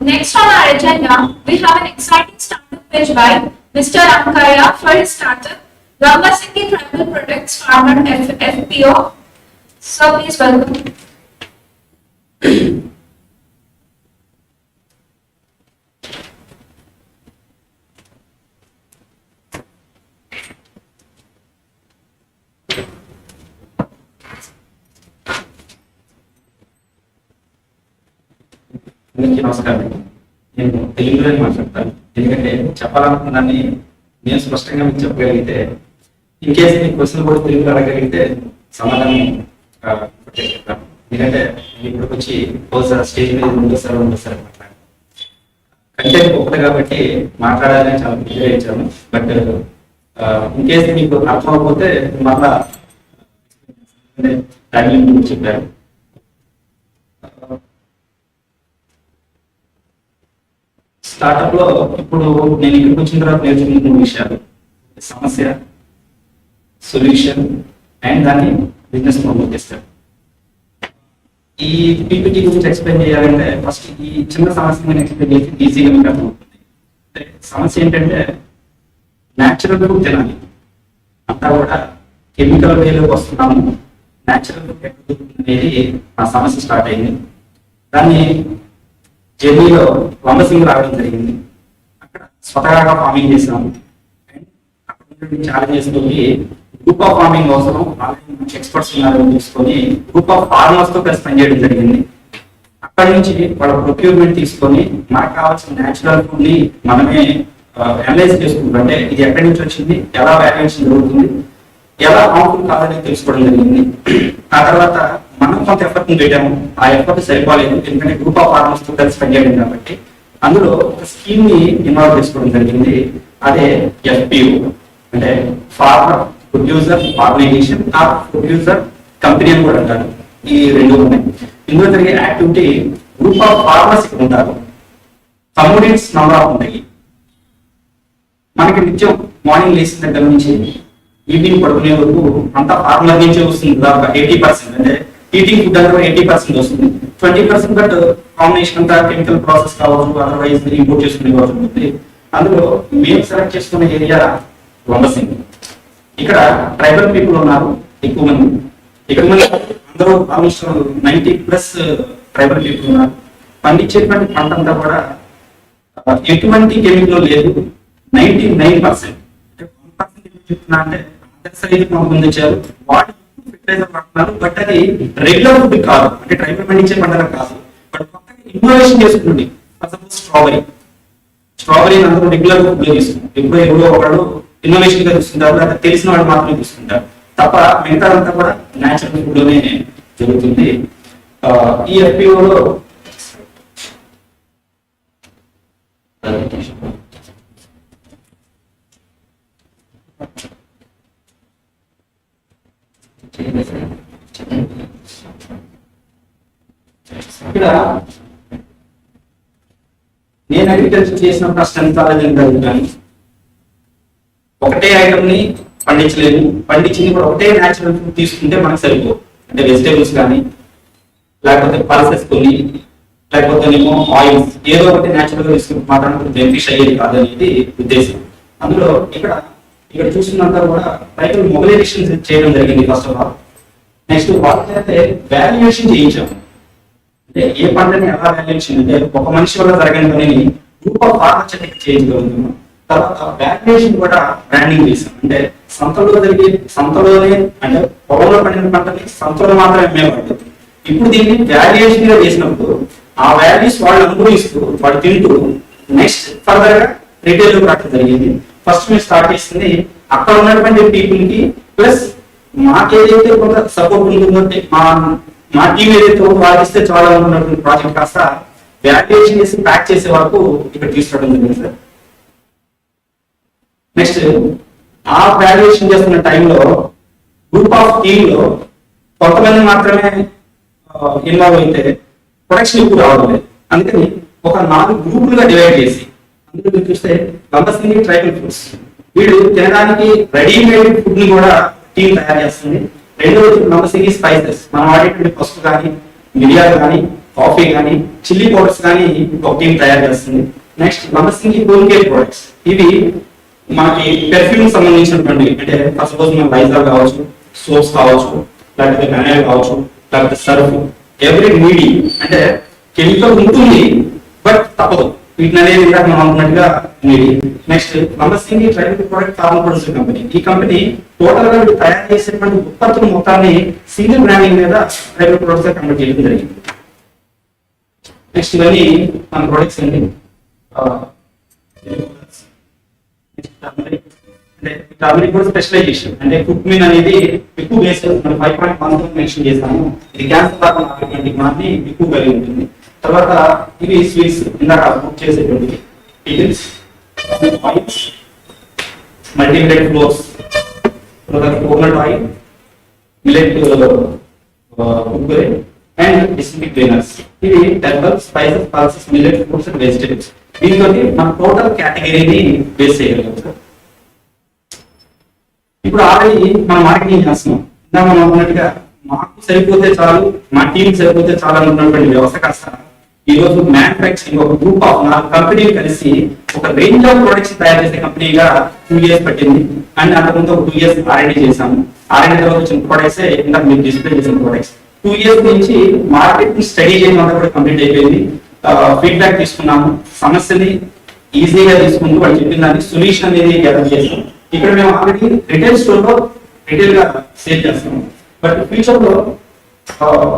[SPEAKER 1] Next on our agenda, we have an exciting startup pitch by Mr. Ankaya for his startup, Ramasingi Tribal Products Farmer FPO. So please welcome.
[SPEAKER 9] అందరికీ నమస్కారం. నేను తెలుగులోనే మాట్లాడతాను, ఎందుకంటే చెప్పాలనుకున్నాన్ని నేను స్పష్టంగా మీకు చెప్పగలిగితే, ఇన్ కేసు మీ క్వశ్చన్ కూడా తెలుగులో అడగలిగితే సమాధానం చెప్తాను. ఎందుకంటే ఇప్పుడు వచ్చి ఒకసారి స్టేజ్ మీద రెండోసారి మాట్లాడాను. కంటెంట్ ఒకటి కాబట్టి మాట్లాడాలని చాలా ప్రిపేర్ ఇచ్చాను. బట్ ఇన్ కేసు మీకు అర్థం అవ్వకపోతే మళ్ళా టైం చెప్పారు. స్టార్టప్ లో ఇప్పుడు నేను ఇక్కడికి వచ్చిన తర్వాత నేర్చుకున్న 3 విషయాలు: సమస్య, సొల్యూషన్ అండ్ దాన్ని బిజినెస్ ప్రమోట్ చేస్తారు. ఈ పీపీటీ గురించి ఎక్స్ప్లెయిన్ చేయాలంటే ఫస్ట్ ఈ చిన్న సమస్య నేను ఎక్స్ప్లెయిన్ చేసి ఈజీగా మీకు అర్థమవుతుంది. సమస్య ఏంటంటే న్యాచురల్ ఫుడ్ తినాలి, అంతా కూడా కెమికల్ వేలోకి వస్తున్నాము, న్యాచురల్ ఫుడ్ ఎక్కడ అనేది ఆ సమస్య స్టార్ట్ అయింది. దాన్ని జర్నీలో వంబసింగ్ రావడం జరిగింది. అక్కడ స్వతహాగా ఫార్మింగ్ చేసాము. అండ్ అక్కడ ఛాలెంజెస్ తోటి గ్రూప్ ఆఫ్ ఫార్మింగ్ అవసరం, ఆల్రెడీ ఎక్స్పర్ట్స్ ఉన్నారని తీసుకొని గ్రూప్ ఆఫ్ ఫార్మర్స్ తో కలిసి పనిచేయడం జరిగింది. అక్కడి నుంచి వాళ్ళ ప్రొక్యూర్మెంట్ తీసుకొని మనకు కావాల్సిన న్యాచురల్ ఫుడ్ ని మనమే అనలైజ్ చేసుకుంటాం. అంటే ఇది ఎక్కడి నుంచి వచ్చింది, ఎలా వ్యాల్యుయేషన్ జరుగుతుంది, ఎలా హార్మ్ఫుల్ కాదని తెలుసుకోవడం జరిగింది. ఆ తర్వాత మనం కొంత ఎఫర్ట్ పెట్టాము, ఆ ఎఫర్ట్ సరిపోలేదు, ఎందుకంటే గ్రూప్ ఆఫ్ ఫార్మర్స్ తో కలిసి పనిచేయడం కాబట్టి. అందులో ఒక స్కీమ్ ని ఇన్వాల్వ్ చేసుకోవడం జరిగింది. అదే FPO, అంటే ఫార్మర్ ప్రొడ్యూసర్ ఆర్గనైజేషన్, ఆ ప్రొడ్యూసర్ కంపెనీ అని కూడా అంటారు. ఈ రెండు ఉన్నాయి. ఇందులో జరిగే యాక్టివిటీ గ్రూప్ ఆఫ్ ఫార్మర్స్ ఇక్కడ ఉంటారు, కమ్యూనిటీస్ నంబర్ ఆఫ్ ఉంటాయి. మనకి నిత్యం మార్నింగ్ లేచిన దగ్గర నుంచి ఈవినింగ్ పడుకునే వరకు అంతా ఫార్మర్ నుంచే వస్తుంది. దాదాపు 80%, అంటే ఈటింగ్ ఫుడ్ అంతా 80% వస్తుంది. 20% బట్ కాంబినేషన్ అంతా కెమికల్ ప్రాసెస్ కావచ్చు, అదర్వైజ్ ఇంపోర్ట్ చేసుకునే కావచ్చు ఉంటుంది. అందులో మేము సెలెక్ట్ చేసుకున్న ఏరియా వంబసింగ్. ఇక్కడ ట్రైబల్ పీపుల్ ఉన్నారు ఎక్కువ మంది. ఇక్కడ మంది అందరూ ఆల్మోస్ట్ 90+ ట్రైబల్ పీపుల్ ఉన్నారు. పండించేటువంటి పంట అంతా కూడా ఎటువంటి కెమికల్ లేదు. 99% అంటే 1% చెప్తున్నా అంటే సైజు ముందు వచ్చారు వాటి ఫెర్టిలైజర్ వాడుతున్నారు. బట్ అది రెగ్యులర్ ఫుడ్ కాదు, అంటే ట్రైబల్ పండించే పంటలు కాదు. బట్ కొత్తగా ఇన్నోవేషన్ చేసుకుంటుంది. స్ట్రాబెరీ అందరూ రెగ్యులర్ ఫుడ్ లో తీసుకుంటారు. ఎప్పుడో ఒకళ్ళు ఇన్నోవేషన్ గా చూస్తుంటారు, లేదా తెలిసిన వాళ్ళు మాత్రమే చూస్తుంటారు తప్ప మిగతాదంతా కూడా న్యాచురల్ ఫుడ్ లోనే జరుగుతుంది. ఈ ఎఫ్పిఓలో ఇక్కడ నేను అగ్రికల్చర్ చేసినప్పుడు ఆ స్ట్రెంత్ కానీ ఒకటే ఐటమ్ ని పండించలేము, పండించింది కూడా ఒకటే న్యాచురల్ ఫుడ్ తీసుకుంటే మనకు సరిపో. అంటే వెజిటేబుల్స్ కానీ లేకపోతే పల్సెస్ కొన్ని లేకపోతే ఆయిల్స్ ఏదో ఒకటి న్యాచురల్ గా తీసుకుంటే మాత్రం బెనిఫిష్ అయ్యేది కాదనేది ఉద్దేశం. అందులో ఇక్కడ చూస్తున్నంతా కూడా రైతులు మొబిలైజేషన్ చేయడం జరిగింది ఫస్ట్ ఆఫ్ ఆల్. నెక్స్ట్ వాళ్ళకైతే వాల్యుయేషన్ చేయించాము. అంటే ఏ పంటని ఎలా వాల్యుయేషన్ అంటే ఒక మనిషి వల్ల జరగని పనిని గ్రూప్ ఆఫ్ ఫార్మర్స్ చేయగలుగుతున్నాం. తర్వాత వాల్యుయేషన్ కూడా బ్రాండింగ్ చేసాం. అంటే సంతలోనే అంటే పొలంలో పండిన పంటని సంతలో మాత్రమే అమ్మేవాళ్ళు. ఇప్పుడు దీన్ని వాల్యుయేషన్ గా చేసినప్పుడు ఆ వాల్యూస్ వాళ్ళు అనుభవిస్తూ వాళ్ళు తింటూ నెక్స్ట్ ఫర్దర్ గా రిటైల్ లో రావడం జరిగింది. ఫస్ట్ మేము స్టార్ట్ చేసింది అక్కడ ఉన్నటువంటి పీపుల్ కి ప్లస్ మాకేదైతే కొంత సపోర్ట్ ఉంటుందంటే మా టీం ఏదైతే వాడిస్తే చాలా అనుకున్నటువంటి ప్రాజెక్ట్ కాస్త వాల్యుయేషన్ చేసి ప్యాక్ చేసే వరకు ఇక్కడ తీసుకురావడం జరిగింది సార్. నెక్స్ట్ ఆ వాల్యుయేషన్ చేస్తున్న టైంలో గ్రూప్ ఆఫ్ టీమ్ లో కొంతమంది మాత్రమే ఇన్వాల్వ్ అయితే ప్రొడక్షన్ ఎక్కువ రావడం లేదు. అందుకని ఒక 4 గ్రూపులుగా డివైడ్ చేసి అందులో మీరు చూస్తే లంబసింగి ట్రైబల్ ఫుడ్స్ వీళ్ళు తినడానికి రెడీమేడ్ ఫుడ్ ని కూడా టీమ్ తయారు చేస్తుంది. రెండవది లంబసింగి స్పైసెస్ మనం వాడేటువంటి పసుపు కానీ మిరియాలు కానీ కాఫీ కానీ చిల్లీ పౌడర్స్ కానీ ఒక టీమ్ తయారు చేస్తుంది. Next Lambasingi home care products ఇవి మనకి పెర్ఫ్యూమ్ సంబంధించినటువంటి అంటే సపోజ్ మనం వైజాగ్ కావచ్చు, సోప్స్ కావచ్చు, లేకపోతే వెనైల్ కావచ్చు, లేకపోతే సర్ఫ్ ఎవ్రీ నీడి అంటే కెమికల్ ఉంటుంది బట్ తప్పదు వీటిని అనేది ఇందాక మనం అనుకున్నట్టుగా నీడి. Next Lambasingi tribal product farmer producer company. ఈ కంపెనీ టోటల్ గా తయారు చేసేటువంటి ఉత్పత్తుల మొత్తాన్ని సింగిల్ బ్రాండింగ్ మీద ట్రైబల్ ప్రొడక్ట్స్ గా కన్వర్ట్ చేయడం జరిగింది. నెక్స్ట్ ఇవన్నీ మన ప్రొడక్ట్స్ అండి. టర్మరిక్ కూడా స్పెషలైజేషన్ అంటే కుక్మిన్ అనేది ఎక్కువ బేస్ మనం 5.1 మెన్షన్ చేస్తాము. ఇది క్యాన్సర్ రాకుండా గుణాన్ని ఎక్కువ కలిగి ఉంటుంది. తర్వాత ఇవి స్వీట్స్ ఇందాక బుక్ చేసేటువంటి పికిల్స్, ఆయిల్స్, మల్టీగ్రెయిన్ ఫ్లోర్స్, తర్వాత coconut oil, millet cookery and district cleaners. ఇవి temper spices, pulses, millet foods and vegetables. దీంతో మన టోటల్ కేటగిరీని బేస్ చేయగలం సార్. ఇప్పుడు ఆల్రెడీ మనం మార్కెటింగ్ చేస్తున్నాం. ఇందాక మనం అనుకున్నట్టుగా మాకు సరిపోతే చాలు, మా టీం సరిపోతే చాలు అనుకున్నటువంటి వ్యవస్థ కాస్త ఈ రోజు మ్యానుఫాక్చరింగ్ ఒక గ్రూప్ ఆఫ్ 4 కంపెనీలు కలిసి ఒక రేంజ్ ఆఫ్ ప్రొడక్ట్స్ తయారు చేసే కంపెనీగా 2 years పట్టింది. అండ్ అంతకుముందు ఒక 2 years R&D చేశాము. R&D తర్వాత వచ్చిన ప్రొడక్ట్స్ ఇందాక మీరు డిస్ప్లే చేసిన ప్రొడక్ట్స్ 2 years నుంచి మార్కెట్ స్టడీ చేయడం అంతా కూడా కంప్లీట్ అయిపోయింది. ఫీడ్బ్యాక్ తీసుకున్నాము, సమస్యని ఈజీగా తీసుకుంటూ వాళ్ళు చెప్పిన దానికి సొల్యూషన్ అనేది గ్యాదర్ చేసాం. ఇక్కడ మేము ఆల్రెడీ రిటైల్ స్టోర్ లో రిటైల్ గా సేల్ చేస్తాము. బట్ ఫ్యూచర్ లో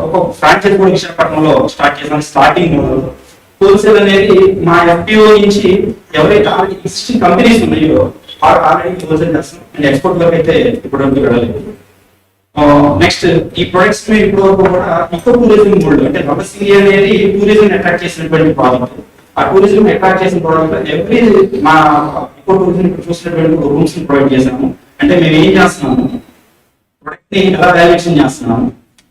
[SPEAKER 9] ఒక ఫ్రాంచైజ్ కూడా విశాఖపట్నంలో స్టార్ట్ చేసాం. స్టార్టింగ్ హోల్సేల్ అనేది మా ఎఫ్పిఓ నుంచి ఎవరైతే ఆల్రెడీ ఎగ్జిస్టింగ్ కంపెనీస్ ఉన్నాయో ఆల్రెడీ హోల్సేల్ చేస్తాం. అండ్ ఎక్స్పోర్ట్ వరకు అయితే ఇప్పుడు వెళ్ళలేదు. నెక్స్ట్ ఈ ప్రొడక్ట్స్ ఇప్పుడు కూడా ఇకో టూరిజం మోడ్ అంటే లంబసింగి అనేది టూరిజం అట్రాక్ట్ చేసినటువంటి ప్రాజెక్ట్. ఆ టూరిజం అట్రాక్ట్ చేసిన ప్రాజెక్ట్ ఎవ్రీ మా ఇకో టూరిజం చూసినటువంటి రూమ్స్ ని ప్రొవైడ్ చేసాము. అంటే మేము ఏం చేస్తున్నాము, ప్రొడక్ట్ ని ఎలా వాల్యుయేషన్ చేస్తున్నాము,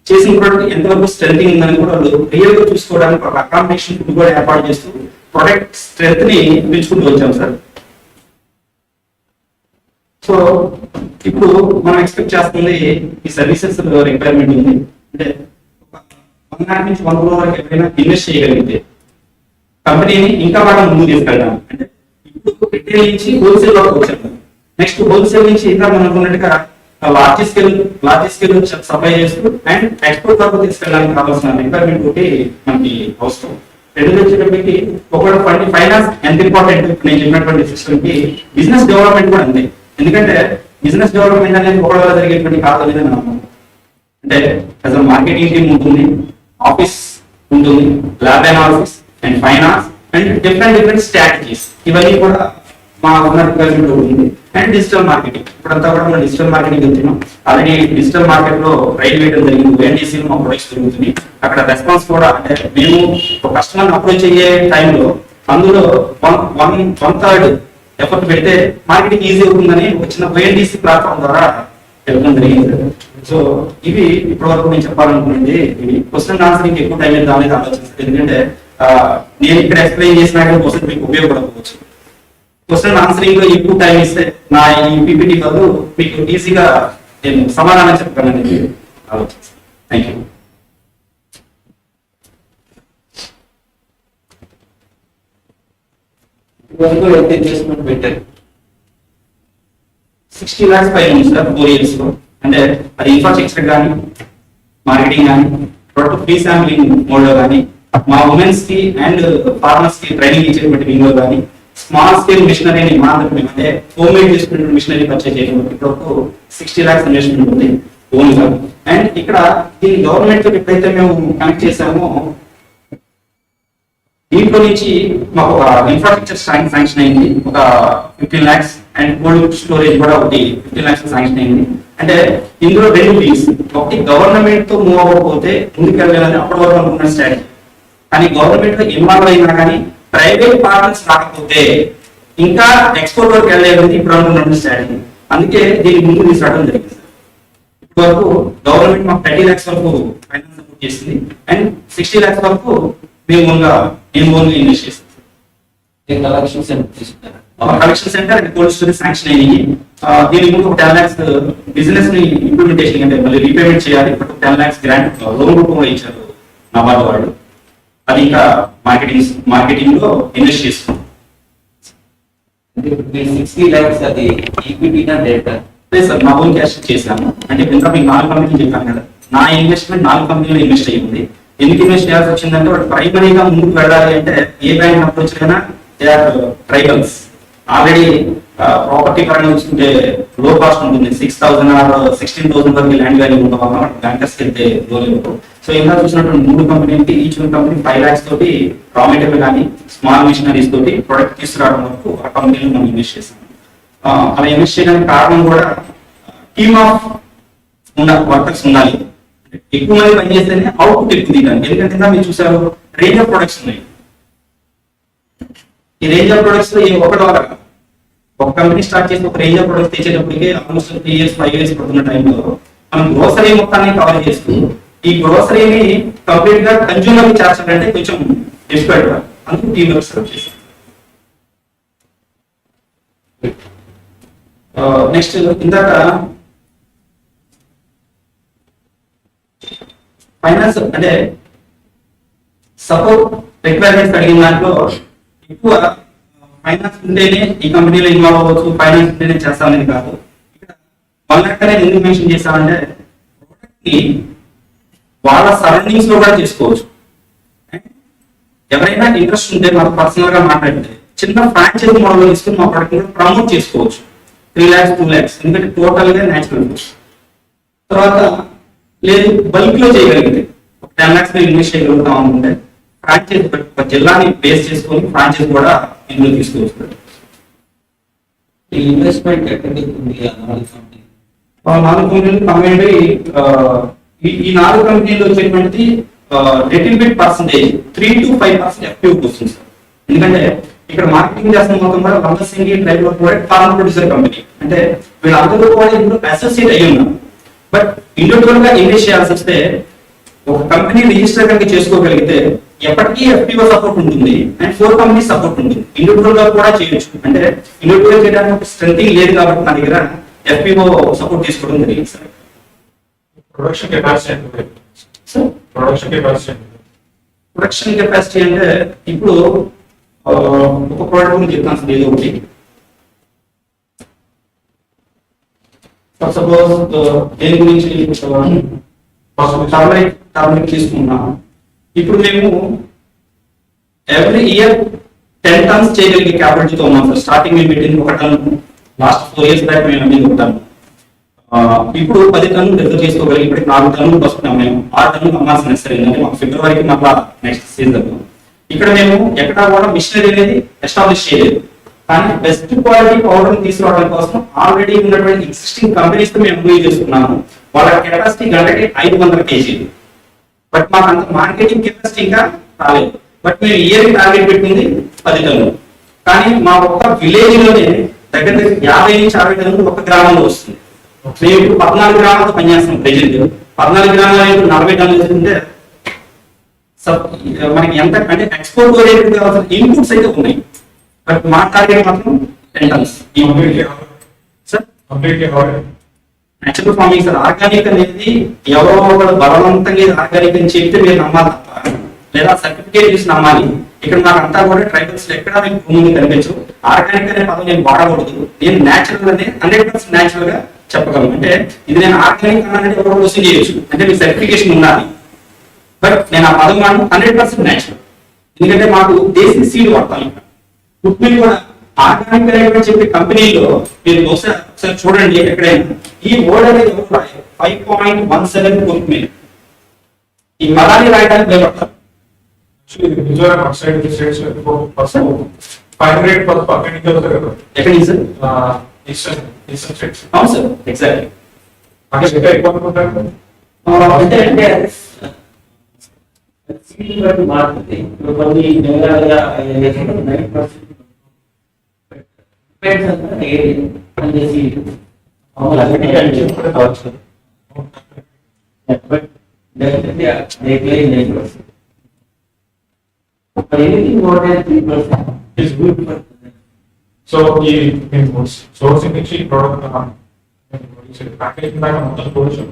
[SPEAKER 9] చేసిన ప్రొడక్ట్ ఎంతవరకు స్ట్రెంత్ ఉందని కూడా రియల్ గా చూసుకోవడానికి ఒక అకామిడేషన్ ఫుడ్ కూడా ఏర్పాటు చేస్తూ ప్రొడక్ట్ స్ట్రెంత్ ని పెంచుకుంటూ వచ్చాం సార్. సో ఇప్పుడు మనం ఎక్స్పెక్ట్ చేస్తుంది ఈ సర్వీసెస్ రిక్వైర్మెంట్ ఉంది. అంటే 1 lakh నుంచి 1 crore వరకు ఎవరైనా ఇన్వెస్ట్ చేయగలిగితే కంపెనీని ఇంకా బాగా ముందుకు తీసుకెళ్తాం. అంటే ఇప్పుడు రిటైల్ నుంచి హోల్సేల్ వరకు వచ్చాము. నెక్స్ట్ హోల్సేల్ నుంచి ఇంకా మనం అనుకున్నట్టుగా లార్జ్ స్కేల్ సప్లై చేస్తూ అండ్ ఎక్స్పోర్ట్ వరకు తీసుకెళ్ళడానికి కావాల్సిన రిక్వైర్మెంట్ ఒకటి మనకి అవసరం. రెండోది వచ్చేటప్పటికి ఒకవేళ ఫైనాన్స్ ఎంత ఇంపార్టెంట్ నేను చెప్పినటువంటి సిస్టమ్ కి బిజినెస్ డెవలప్మెంట్ కూడా అంతే. ఎందుకంటే బిజినెస్ డెవలప్మెంట్ అనేది ఒకవేళ జరిగేటువంటి కాదు అనేది నా నమ్మకం. అంటే అసలు మార్కెటింగ్ టీమ్ ఉంటుంది, ఆఫీస్ ఉంటుంది, lab analysis and finance and different strategies ఇవన్నీ కూడా మా ఓనర్ డిపార్ట్మెంట్ ఉంటుంది. అండ్ డిజిటల్ మార్కెటింగ్ ఇప్పుడంతా కూడా మనం డిజిటల్ మార్కెటింగ్ వెళ్తున్నాం. ఆల్రెడీ డిజిటల్ మార్కెట్ లో ట్రైల్ వేయడం జరిగింది. ఓఎన్డీసీలో మా ప్రొడక్ట్స్ జరుగుతుంది. అక్కడ రెస్పాన్స్ కూడా అంటే మేము ఒక కస్టమర్ అప్రోచ్ అయ్యే టైంలో అందులో వన్ థర్డ్ ఎఫర్ట్ పెడితే మార్కెటింగ్ ఈజీ అవుతుందని ఒక చిన్న ఓఎన్డీసీ ప్లాట్ఫామ్ ద్వారా వెళ్ళడం జరిగింది. సో ఇవి ఇప్పటి వరకు నేను చెప్పాలనుకున్నది. ఇవి క్వశ్చన్ ఆన్సరింగ్ ఎక్కువ టైం అయితే అనేది ఆలోచిస్తాను. ఎందుకంటే నేను ఇక్కడ ఎక్స్ప్లెయిన్ చేసినా క్వశ్చన్ మీకు ఉపయోగపడకపోవచ్చు. క్వశ్చన్ ఆన్సరింగ్ లో ఎక్కువ టైం ఇస్తే నా ఈ పీపీటీ బదులు మీకు ఈజీగా నేను సమాధానం చెప్పగలనని ఆలోచిస్తాను. Thank you.
[SPEAKER 7] వరకు ఎంత ఇన్వెస్ట్మెంట్ పెట్టారు?
[SPEAKER 9] 60 lakhs పైన ఉంది సార్ 4 years లో. అంటే అది ఇన్ఫ్రాస్ట్రక్చర్ కానీ మార్కెటింగ్ కానీ ప్రొడక్ట్ ఫ్రీ శాంప్లింగ్ మోడ్ లో కానీ మా ఉమెన్స్ కి అండ్ ఫార్మర్స్ కి ట్రైనింగ్ ఇచ్చేటువంటి వింగ్ లో కానీ స్మాల్ స్కేల్ మిషనరీని మాత్రమే అంటే హోమ్ మేడ్ చేసుకునే మిషనరీ పర్చేజ్ చేయడం ఇప్పటివరకు 60 lakhs ఇన్వెస్ట్మెంట్ ఉంది ఓన్ గా. అండ్ ఇక్కడ దీన్ని గవర్నమెంట్ తో ఎప్పుడైతే మేము కనెక్ట్ చేసామో దీంట్లో నుంచి మాకు ఒక ఇన్ఫ్రాస్ట్రక్చర్ శాంక్షన్ అయింది ఒక 15 lakhs అండ్ కోల్డ్ స్టోరేజ్ కూడా ఒకటి 15 lakhs శాంక్షన్ అయింది. అంటే ఇందులో రెండు థింగ్స్, ఒకటి గవర్నమెంట్ తో మూవ్ అవ్వకపోతే ముందుకెళ్ళాలని అప్పటి వరకు అనుకున్న స్ట్రాటజీ. కానీ గవర్నమెంట్ లో ఇన్వాల్వ్ అయినా కానీ ప్రైవేట్ పార్ట్నర్స్ రాకపోతే ఇంకా ఎక్స్పోర్ట్ వరకు వెళ్ళాలని ఇప్పుడు అనుకున్న స్ట్రాటజీ. అందుకే దీన్ని ముందు తీసుకురావడం జరిగింది. ఇప్పటి వరకు గవర్నమెంట్ మాకు 30 lakhs వరకు ఫైనాన్స్ సపోర్ట్ చేసింది అండ్ 60 lakhs వరకు మేము ఇన్వెస్ట్ చేస్తాం.
[SPEAKER 7] కలెక్షన్ సెంటర్ తీసుకున్నారు.
[SPEAKER 9] Collection centre and cold storage sanction అయ్యి దీని ముందు ఒక 10 lakhs బిజినెస్ ని ఇంప్లిమెంటేషన్ అంటే మళ్ళీ రీపేమెంట్ చేయాలి. ఇప్పుడు 10 lakhs గ్రాంట్ లోన్ రూపంలో ఇచ్చారు నాబార్డు వాళ్ళు. అది ఇంకా మార్కెటింగ్ లో ఇన్వెస్ట్ చేస్తున్నాం.
[SPEAKER 7] 60 lakhs అది ఈక్విటీనా డేటా?
[SPEAKER 9] లేదు సార్, నా ఓన్ క్యాష్ చేశాను. అంటే ఇంకా మీకు 4 కంపెనీలు చెప్పాను కదా, నా ఇన్వెస్ట్మెంట్ 4 కంపెనీలో ఇన్వెస్ట్ అయ్యింది. ఎందుకు ఇన్వెస్ట్ చేయాల్సి వచ్చిందంటే వాడు ప్రైమరీగా ముందుకు వెళ్ళాలి అంటే ఏ బ్యాంక్ అప్రోచ్ అయినా they are tribals. Already property పరంగా చూసుకుంటే లో కాస్ట్ ఉంటుంది. 6,000 or 16,000 వరకు ల్యాండ్ వాల్యూ ఉండడం వల్ల బ్యాంకర్స్కి వెళ్తే లోన్ ఇవ్వరు. సో ఇలా చూసినటువంటి 3 కంపెనీలకి ఈచ్ కంపెనీ 5 lakhs తోటి రా మెటీరియల్ కానీ స్మాల్ మిషనరీస్ తోటి ప్రొడక్ట్ తీసుకురావడం వరకు ఆ కంపెనీలో మనం ఇన్వెస్ట్ చేస్తాం. అలా ఇన్వెస్ట్ చేయడానికి కారణం కూడా టీమ్ ఆఫ్ వర్కర్స్ ఉండాలి. ఎక్కువ మంది పనిచేస్తేనే అవుట్పుట్ ఎక్కువ తీయడానికి. ఎందుకంటే మీరు చూసారు రేంజ్ ఆఫ్ ప్రొడక్ట్స్ ఉన్నాయి. ఈ రేంజ్ ఆఫ్ ప్రొడక్ట్స్ లో ఒక కంపెనీ స్టార్ట్ చేసి ఒక రేంజ్ ఆఫ్ ప్రొడక్ట్స్ తెచ్చేటప్పటికే ఆల్మోస్ట్ 3 years 5 years పడుతున్న టైంలో మనం గ్రోసరీ మొత్తాన్ని కవర్ చేస్తూ ఈ గ్రోసరీని కంప్లీట్ గా కన్జ్యూమర్ కి చేర్చాలంటే కొంచెం డిఫికల్ట్. అందుకు టీమ్ వర్క్ సెలెక్ట్ చేశాం. నెక్స్ట్ ఇందాక ఫైనాన్స్ అంటే సపోర్ట్ రిక్వైర్మెంట్స్ అడిగిన దాంట్లో ఎక్కువ ఫైనాన్స్ ఉంటేనే ఈ కంపెనీలో ఇన్వాల్వ్ అవ్వచ్చు, ఫైనాన్స్ ఉంటేనే చేస్తామని కాదు. ఇక్కడ 1 lakh అనేది ఎందుకు మెన్షన్ చేస్తామంటే ప్రోడక్ట్ ని వాళ్ళ సరౌండింగ్స్ లో కూడా చేసుకోవచ్చు. ఎవరైనా ఇంట్రెస్ట్ ఉంటే మాకు పర్సనల్ గా మాట్లాడితే చిన్న ఫ్రాంచైజీ మోడల్ తీసుకుని మా ప్రోడక్ట్ ని ప్రమోట్ చేసుకోవచ్చు. 3 lakhs 2 lakhs ఎందుకంటే టోటల్ గా నేచురల్. తర్వాత లేదు బల్క్ లో చేయగలిగితే 10 lakhs ఇన్వెస్ట్ చేయగలుగుతాం అనుకుంటే ఫ్రాంచైజీ ఒక జిల్లాని బేస్ చేసుకొని ఫ్రాంచైజీ కూడా ఇందులో తీసుకోవచ్చు.
[SPEAKER 7] ఈ ఇన్వెస్ట్మెంట్ ఎక్కడ ఉంది?
[SPEAKER 9] ఆ 4 కంపెనీలు కంబైన్డ్ ఈ 4 కంపెనీలు వచ్చేటువంటి little bit percentage 3 to 5% FPO వస్తుంది సార్. ఎందుకంటే ఇక్కడ మార్కెటింగ్ చేస్తున్న మొత్తం కూడా Lambasingi tribal product farmer producer company అంటే వీళ్ళందరూ కూడా ఇందులో అసోసియేట్ అయ్యి ఉన్నారు. బట్ ఇండివిజువల్ గా ఇన్వెస్ట్ చేయాల్సి వస్తే ఒక కంపెనీ రిజిస్టర్ కనుక చేసుకోగలిగితే ఎప్పటికీ ఎఫ్పిఓ సపోర్ట్ ఉంటుంది అండ్ 4 కంపెనీస్ సపోర్ట్ ఉంటుంది. ఇండివిజువల్ గా కూడా చేయొచ్చు. అంటే ఇండివిజువల్ చేయడానికి ఒక స్ట్రెంథింగ్ లేదు కాబట్టి నా దగ్గర ఎఫ్పిఓ సపోర్ట్ తీసుకోవడం జరిగింది సార్.
[SPEAKER 6] ప్రొడక్షన్
[SPEAKER 9] కెపాసిటీ అంటే ఇప్పుడు ఒక ప్రోడక్ట్ గురించి చెప్తాను సార్. ఏదో ఒకటి సపోజ్ దేని గురించి టర్మరిక్ తీసుకున్నాం. ఇప్పుడు మేము ఎవ్రీ ఇయర్ 10 tons చేయగలిగే క్యాపబిలిటీతో ఉన్నాం సార్. స్టార్టింగ్ మేము పెట్టింది 1 ton, లాస్ట్ 4 years బ్యాక్ మేము అన్ని 1 ton. ఇప్పుడు 10 టన్నులు రిజర్వ్ చేసుకోగలిగి ఇప్పుడు 4 టన్నులు వస్తున్నాం. మేము 6 టన్నులు అమ్మాల్సిన నెసరీ ఏంటంటే మాకు ఫిబ్రవరికి మళ్ళా నెక్స్ట్ సీజన్. ఇక్కడ మేము ఎక్కడా కూడా మిషనరీ అనేది ఎస్టాబ్లిష్ చేయలేదు, కానీ బెస్ట్ క్వాలిటీ పౌడర్ తీసుకురావడం కోసం ఆల్రెడీ ఉన్నటువంటి ఎగ్జిస్టింగ్ కంపెనీస్ తో మేము మూవ్ చేసుకున్నాము. వాళ్ళ కెపాసిటీ గంటకి 500 kg. బట్ మాకు అంత మార్కెటింగ్ కెపాసిటీ ఇంకా రాలేదు. బట్ మేము ఇయర్ టార్గెట్ పెట్టింది 10 టన్నులు. కానీ మా ఒక్క విలేజ్ లోనే దగ్గర 50 నుంచి 60 టన్నులు ఒక గ్రామంలో వస్తుంది. మేము ఇప్పుడు 14 గ్రామాలతో పనిచేస్తాం. ప్రెజెంట్ 14 గ్రామాలు 40 టన్నులు వస్తుంటే మనకి ఎంత అంటే ఎక్స్పోర్ట్ ఓరియంటెడ్ కావాల్సిన ఇన్పుట్స్ అయితే ఉన్నాయి. బట్ మా టార్గెట్ మాత్రం 10 tons. Sir natural farming sir. Organic అనేది ఎవరో ఒకరు బలవంతంగా ఆర్గానిక్ అని చెప్తే మీరు నమ్మాలి తప్ప, లేదా సర్టిఫికేట్ చూసి నమ్మాలి. ఇక్కడ మాకంతా కూడా ట్రైబల్స్ ఎక్కడ మీకు భూమి కనిపించు. ఆర్గానిక్ అనే పదం నేను వాడకూడదు. నేను నేచురల్ అనే 100% నేచురల్ గా చెప్పగలను. అంటే ఇది నేను ఆర్గానిక్ అన్నానంటే ఎవరో క్వశ్చన్ చేయొచ్చు, అంటే మీ సర్టిఫికేషన్ ఉండాలి. బట్ నేను ఆ పదం వాడు 100% నేచురల్. ఎందుకంటే మాకు దేశీ సీడ్ వాడతాను. ఫుడ్ మిల్ కూడా ఆర్గానిక్ అనేటువంటి చెప్పే కంపెనీలో మీరు ఒకసారి చూడండి ఎక్కడైనా ఈ వర్డ్ అనేది 5.17 ఫుడ్ మిల్. ఈ పదాన్ని రాయడానికి భయపడతారు. ఎక్కడ సార్? అవును సార్, ఎగ్జాక్ట్లీ.
[SPEAKER 7] అంటే మారుతుంది. ఇప్పుడు కొన్ని జనరల్గా 9% anything more than 3% is good for them.
[SPEAKER 5] So ఈ సోర్సింగ్ నుంచి ప్రోడక్ట్ ప్యాకేజింగ్ దాకా మొత్తం చూడొచ్చు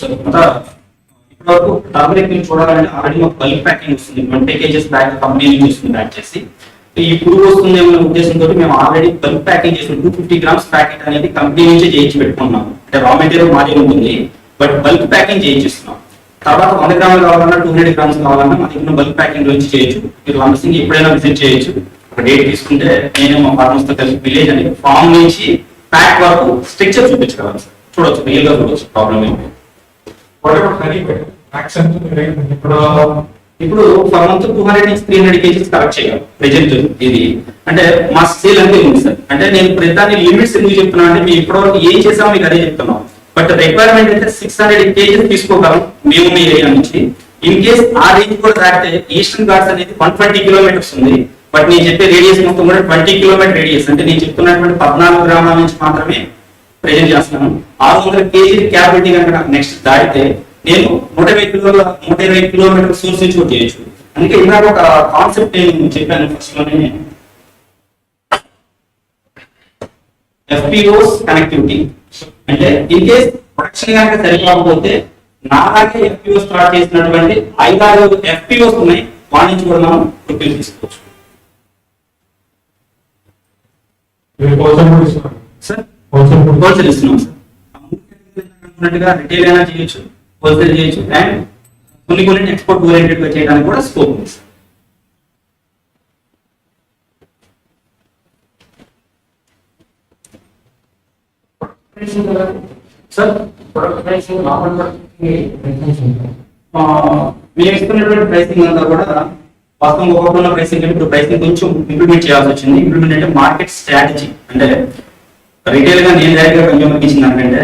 [SPEAKER 9] సార్. ఇప్పటివరకు టర్మరిక్ నుంచి చూడాలంటే ఆల్రెడీ మాకు బల్క్ ప్యాకింగ్ వస్తుంది. 20 kg బ్యాగ్ కంపెనీ నుంచి వస్తుంది ప్యాక్ చేసి. ఇప్పుడు వస్తుంది అనే ఉద్దేశంతో మేము ఆల్రెడీ బల్క్ ప్యాకింగ్ చేసిన 250 grams ప్యాకెట్ అనేది కంపెనీ నుంచి చేయించి పెట్టుకున్నాం. అంటే రా మెటీరియల్ మాదే ఉంటుంది, బట్ బల్క్ ప్యాకింగ్ చేయించిస్తున్నాం. తర్వాత 100 గ్రాములు కావాలన్నా 200 grams కావాలన్నా మా దగ్గర బల్క్ ప్యాకింగ్ నుంచి చేయొచ్చు. మీరు లంబసింగ్ ఎప్పుడైనా విజిట్ చేయొచ్చు. ఒక డేట్ తీసుకుంటే నేను మా ఫార్మర్స్ తో కలిసి విలేజ్ అని ఫామ్ నుంచి ప్యాక్ వరకు స్ట్రక్చర్ చూపించగలను సార్. చూడొచ్చు, రియల్ గా చూడొచ్చు. ప్రాబ్లం ఏంటి? ఇప్పుడు పర్ మంత్ 200 నుంచి 300 kg కలెక్ట్ చేయగలం ప్రెజెంట్ ఇది. అంటే మా సేల్ అంతే ఉంది సార్. అంటే నేను ప్రతిదాన్ని లిమిట్స్ ఎందుకు చెప్తున్నా అంటే మేము ఇప్పటివరకు ఏం చేసామో మీకు అదే చెప్తున్నాం. బట్ రిక్వైర్మెంట్ అయితే 600 kg తీసుకోగలం మేము మీ ఏరియా నుంచి. ఇన్ కేస్ ఆ రేంజ్ కూడా దాటితే ఈస్టర్న్ ఘాట్స్ అనేది 120 kilometers ఉంది. బట్ నేను చెప్పే రేడియస్ మొత్తం కూడా 20 km రేడియస్. అంటే నేను చెప్తున్నటువంటి 14 గ్రామాల నుంచి మాత్రమే ప్రెజెంట్ చేస్తున్నాను. 600 kg క్యాపబిలిటీ కనుక నెక్స్ట్ దాటితే నేను 120 kilometer సోర్స్ నుంచి కూడా చేయొచ్చు. అందుకే ఇందాక ఒక కాన్సెప్ట్ నేను చెప్పాను ఫస్ట్ లోనే, FPOs కనెక్టివిటీ. అంటే ఇన్ కేస్ ప్రొడక్షన్ కనుక సరిపోకపోతే నాలాగే FPO స్టార్ట్ చేసినటువంటి 5-6 FPOs ఉన్నాయి. వాటి నుంచి కూడా మనం రూపీలు తీసుకోవచ్చు సార్. హోల్సేల్ ఇస్తున్నాం సార్. రిటైల్ అయినా చేయొచ్చు, హోల్సేల్ చేయొచ్చు, అండ్ కొన్ని ఎక్స్పోర్ట్ ఓరియంటెడ్ గా చేయడానికి కూడా స్కోప్ ఉంది సార్. మేము ఇస్తున్నటువంటి ప్రైసింగ్ అంతా కూడా వాస్తవం ఒకప్పుడు ప్రైసింగ్ అంటే ఇప్పుడు ప్రైసింగ్ కొంచెం ఇంప్లిమెంట్ చేయాల్సి వచ్చింది. ఇంప్లిమెంట్ అంటే మార్కెట్ స్ట్రాటజీ. అంటే రిటైల్ గా నేను డైరెక్ట్ గా కన్జ్యూమర్కి ఇచ్చింది అంటే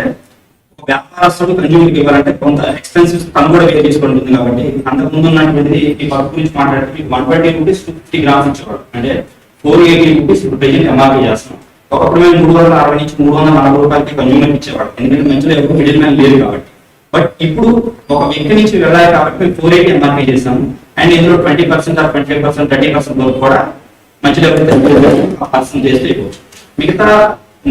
[SPEAKER 9] ఒక వ్యాపారస్తుడు కన్జ్యూమర్కి ఇవ్వాలంటే కొంత ఎక్స్పెన్సివ్ తను కూడా వేరే చేసుకోవడం ఉంటుంది. కాబట్టి అంతకుముందు ఉన్నటువంటిది ఈ వర్క్ గురించి మాట్లాడితే మీకు 120 rupees 250 grams ఇచ్చేవాడు. అంటే 480 rupees ఇప్పుడు ప్రెజెంట్ ఎంఆర్పీ చేస్తున్నాం. ఒకప్పుడు మేము 360 నుంచి 340 రూపాయలకి కన్జ్యూమర్కి ఇచ్చేవాడు, ఎందుకంటే మంచిలో ఎవరు మిడిల్ మ్యాన్ లేదు కాబట్టి. బట్ ఇప్పుడు ఒక వ్యక్తి నుంచి వెళ్ళాలి కాబట్టి మేము 480 ఎంఆర్పీ చేస్తాము. అండ్ ఇందులో 20% or 25%, 30% వరకు కూడా మంచిలో ఎవరైతే పర్సన్ చేస్తే ఇవ్వచ్చు. మిగతా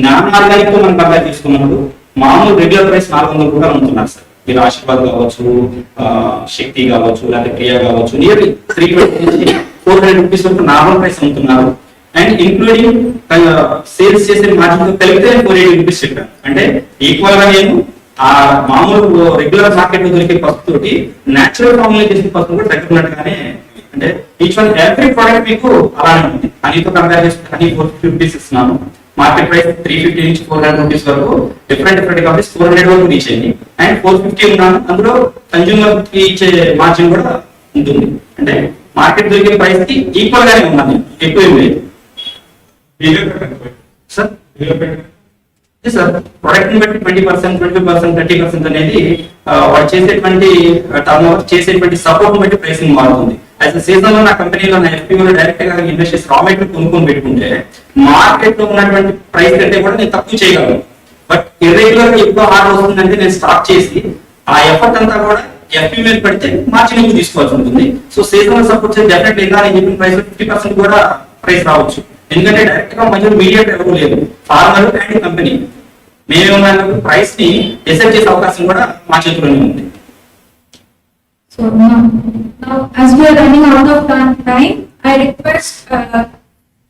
[SPEAKER 9] నాన్ ఆర్గానిక్ తో మనం కంపేర్ చేసుకున్నప్పుడు మామూలు రెగ్యులర్ ప్రైస్ 400 రూపాయలు అమ్ముతున్నారు సార్. మీరు ఆశీర్వాద్ కావచ్చు, శక్తి కావచ్చు, లేకపోతే క్రియా కావచ్చు, నియర్లీ 320 నుంచి 400 rupees వరకు నార్మల్ ప్రైస్ అమ్ముతున్నారు. అండ్ ఇంక్లూడింగ్ సేల్స్ చేసే మార్జిన్ కలిపితే 480 rupees చెప్పాను. అంటే ఈక్వల్ గా నేను ఆ మామూలు రెగ్యులర్ మార్కెట్ లో దొరికే పసుపు తోటి నేచురల్ ఫార్మ్ లో చేసిన పసుపు కూడా దగ్గరున్నట్టుగానే అంటే ఈచ్ వన్ ఎవ్రీ ప్రోడక్ట్ మీకు అలానే ఉంది. హనీతో కంపేర్ చేస్తే హనీ 450 రూపీస్ ఇస్తున్నాను, మార్కెట్ ప్రైస్ 350 నుంచి 400 రూపీస్ వరకు డిఫరెంట్ కంపెనీస్ 400 వరకు రీచ్ అయింది. అండ్ 450 ఉన్నాను, అందులో కన్జ్యూమర్ కి ఇచ్చే మార్జిన్ కూడా ఉంటుంది. అంటే మార్కెట్ దొరికే ప్రైస్ కి ఈక్వల్ గానే ఉన్నాను, ఎక్కువ ఏం లేదు సార్. సార్ ప్రొడక్ట్ ని బట్టి 20%, 20%, 30% అనేది వాడు చేసేటువంటి టర్న్ ఓవర్, చేసేటువంటి సపోర్ట్ బట్టి ప్రైసింగ్ మారుతుంది. యాజ్ సీజన్ లో నా కంపెనీలో నా ఎఫ్పీఓలో డైరెక్ట్ గా ఇన్వెస్ట్ చేసి రా మెటీరియల్ కొనుక్కొని పెట్టుకుంటే మార్కెట్ లో ఉన్నటువంటి ప్రైస్ కంటే కూడా నేను తక్కువ చేయగలను. బట్ ఇర్రెగ్యులర్ గా ఎక్కువ ఆర్డర్ వస్తుందంటే నేను స్టాప్ చేసి ఆ ఎఫర్ట్ అంతా కూడా ఎఫ్పీ మీద పెడితే మార్జిన్ ఎక్కువ తీసుకోవాల్సి ఉంటుంది. సో సీజనల్ సపోర్ట్ చేసి డెఫినెట్లీ ఇంకా నేను చెప్పిన ప్రైస్ 50% కూడా ప్రైస్ రావచ్చు. ఎందుకంటే డైరెక్ట్ గా మధ్యలో మీడియేట్ ఎవరు లేదు, ఫార్మర్ అండ్ కంపెనీ. మేమేమన్నా ప్రైస్ ని డిసైడ్ చేసే అవకాశం కూడా మా చేతిలోనే ఉంది.
[SPEAKER 1] So now as we are running out of time, I request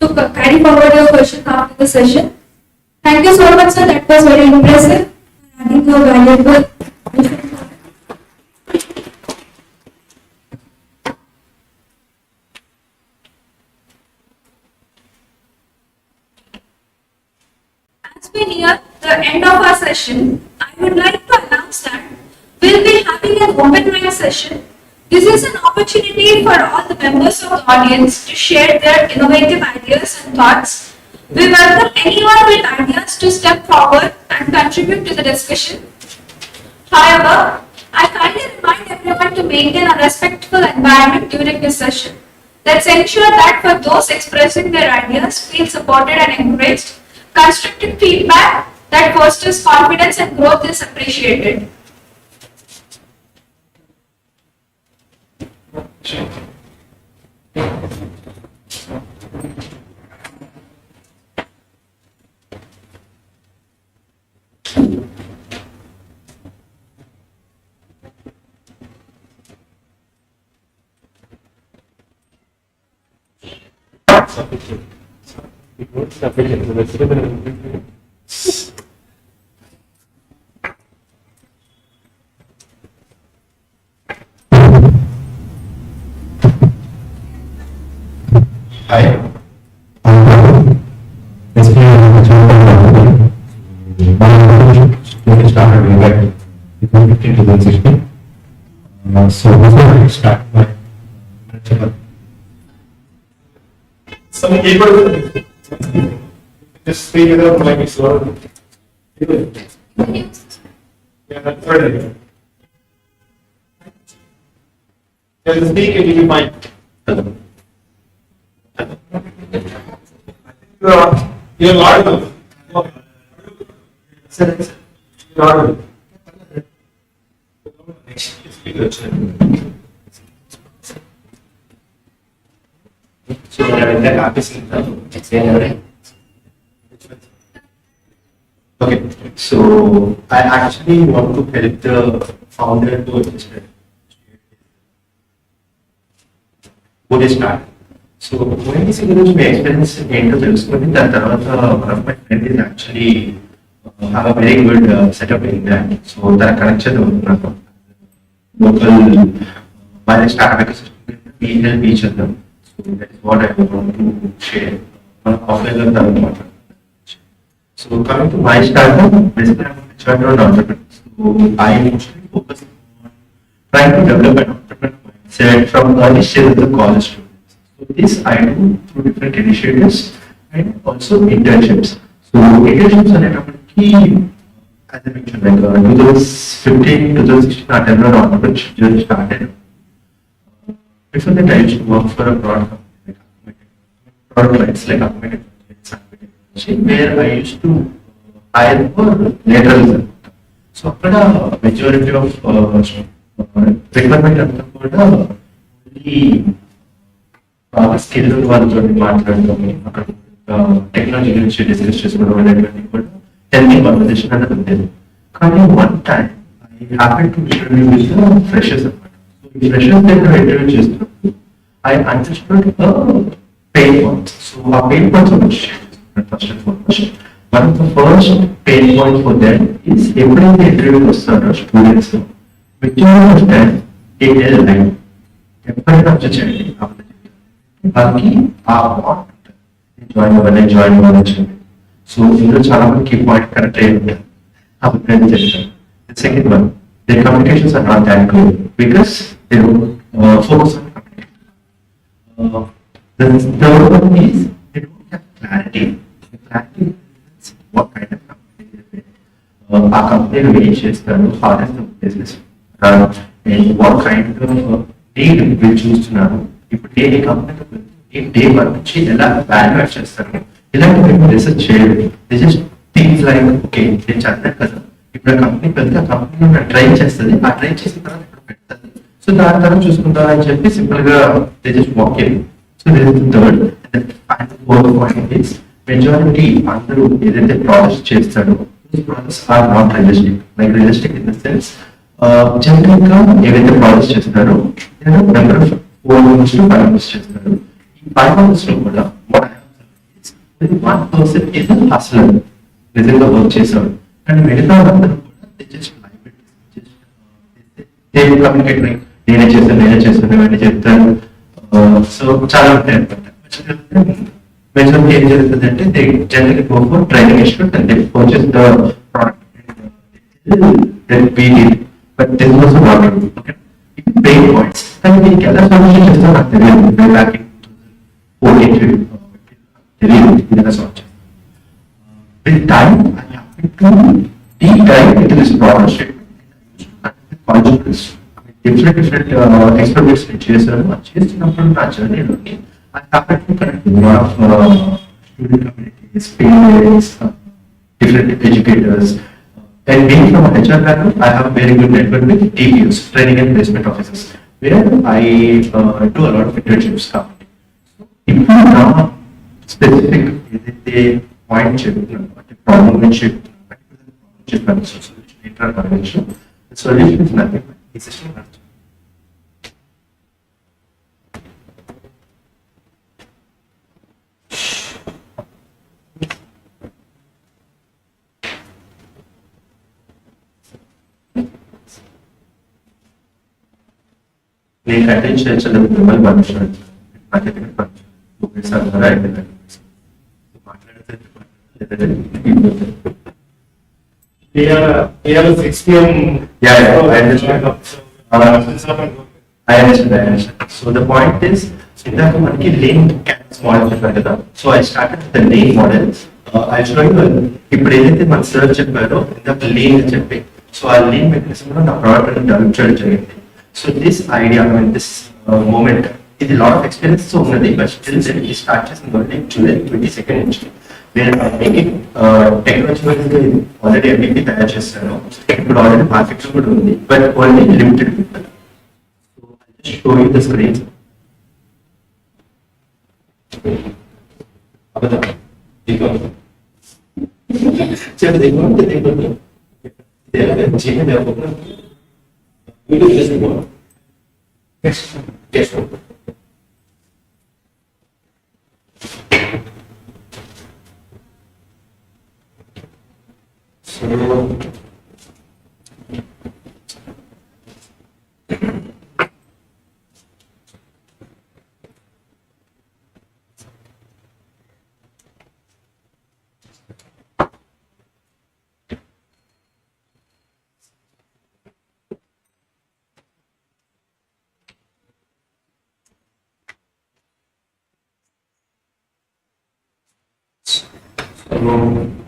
[SPEAKER 1] to carry forward your questions after the session. Thank you so much, sir. That was very impressive. Adding your valuable. As we near the end of our session, I would like to announce that we'll be having an open mic session. This is an opportunity for all the members of the audience to share their innovative ideas and thoughts. We welcome anyone with ideas to step forward and contribute to the discussion. However, I kindly remind everyone to maintain a respectful environment during this session. Let's ensure that for those expressing their ideas feel supported and encouraged. Constructive feedback that fosters confidence and growth is appreciated.
[SPEAKER 6] Hi. Basically, we started way back in 2015-2016. So before I start my
[SPEAKER 5] Some people just speak it up like it's slow. Yeah, that's right. Just speak and you might. You're audible. You're audible.
[SPEAKER 6] so in that office okay, so I actually want to help the founder to understand what is start. So when this is my experience in the business, that one of my friends is actually have a very good setup in that. So that connection local by startup ecosystem, we help each other. So that is what I want to share. So coming to my startup, basically I'm a chartered entrepreneur. So I mostly focus on trying to develop an entrepreneur mindset from early stage of the college students. So this I do through different initiatives and also internships. So internships are a key, as I mentioned, like 2015, 2016, I attended entrepreneurship journey started. Before that, I used to work for a product company, product lines like where I used to hire for lateralism. So after majority of requirement అంతా కూడా only skill వాళ్ళతో మాట్లాడడం, అక్కడ technology గురించి discuss చేసుకోవడం అనేటువంటి కూడా helping conversation అనేది ఉండేది. కానీ one time I happen to interview with freshers అన్నమాట. సో ఈ ఫ్రెషర్స్ దగ్గర ఇంటర్వ్యూ చేస్తున్నప్పుడు I understood pain points. So ఆ పెయిన్ పాయింట్స్ వచ్చి first and foremost one of the first pain point for them is ఎప్పుడైతే ఇంటర్వ్యూకి వస్తారో students with time A line ఎప్పుడైనా అబ్జర్వ్ చేయండి వాళ్ళకి ఆ వాట్ జాయిన్ అవ్వాలి. సో ఇందులో చాలా మంది కీ పాయింట్ కరెక్ట్ అయ్యి ఉంటారు. అభిప్రాయం చేస్తాను. Second one, their communications are not that good because they don't focus on communication. The third one is they don't have clarity. The clarity is what kind of company they are. Our company really చేస్తారు, how does the business run, and what kind of need we choose to know. ఇప్పుడు ఏ company day one నుంచి ఎలా valuate చేస్తారు, ఇలాంటి research చేయలేదు. Just things like okay నేను చదివాను కదా, ఇప్పుడు కంపెనీ పెద్ద కంపెనీ ట్రై చేస్తుంది, ఆ ట్రై చేసిన తర్వాత ఇప్పుడు పెడుతుంది, సో దాని తర్వాత చూసుకుంటా అని చెప్పి సింపుల్ గా just walk in. So third fourth point is majority అందరూ ఏదైతే ప్రాజెక్ట్స్ చేస్తాడో projects are not realistic. Like realistic in the sense general గా ఏవైతే ప్రాజెక్ట్స్ చేస్తారో number of 4 months to 5 months చేస్తారు. ఈ 5 months లో కూడా one person is a hustler, నిజంగా వర్క్ చేశాడు, అండ్ మిగతా అందరూ కూడా కమ్యూనికేట్ లైక్ నేనే చేస్తాను ఇవన్నీ చెప్తాను. సో చాలా ఉంటాయి అనమాట. మెజారిటీ ఏం జరుగుతుంది అంటే they general go for training institute and they purchase the product but this was not okay. Pain points కానీ దీనికి ఎలా సొల్యూషన్ చేస్తారో నాకు తెలియదు. బ్యాక్ ఇన్ 14 తెలియదు ఇది ఎలా సాల్వ్ చేస్తాను. With time, I have to deep dive into this broader statement. Different experiments చేశాను. చేసినప్పుడు నా జర్నీలోని I happened to connect with a lot of student communities, parents, different educators. And being from a HR background, I have a very good network with TPOs, training and placement officers, where I do a lot of internships. If you specific ఏదైతే point చెప్తున్నాను అంటే problem గురించి చెప్పాను, solution is nothing ఈ system అర్థం. నేను attend చేయాల్సిన మిమ్మల్ని పంపించాను, నాకైతే పంపించాను
[SPEAKER 5] We are 6 p.m.
[SPEAKER 6] Yeah, I understand. I understand. So the point is, ఇందాక మనకి లేన్ క్యాన్స్ మోడల్ చెప్పారు కదా, so I started the lane model. I show you ఇప్పుడు ఏదైతే మన సార్ చెప్పారో ఇందాక లేన్ అని చెప్పి, సో ఆ లేన్ మెకానిజం లో నా ప్రోడక్ట్ డెవలప్ చేయడం జరిగింది. So this idea this moment ఇది లాట్ ఆఫ్ ఎక్స్పీరియన్స్ ఉన్నది, బట్ స్టిల్ ఇది స్టార్ట్ చేసింది జూలై 22nd నుంచి. నేను టెక్నాలజీ ఆల్రెడీ MVP తయారు చేస్తాను, ఇప్పుడు ఆల్రెడీ మార్కెట్ కూడా ఉంది, but only limited people. So I show you the screen.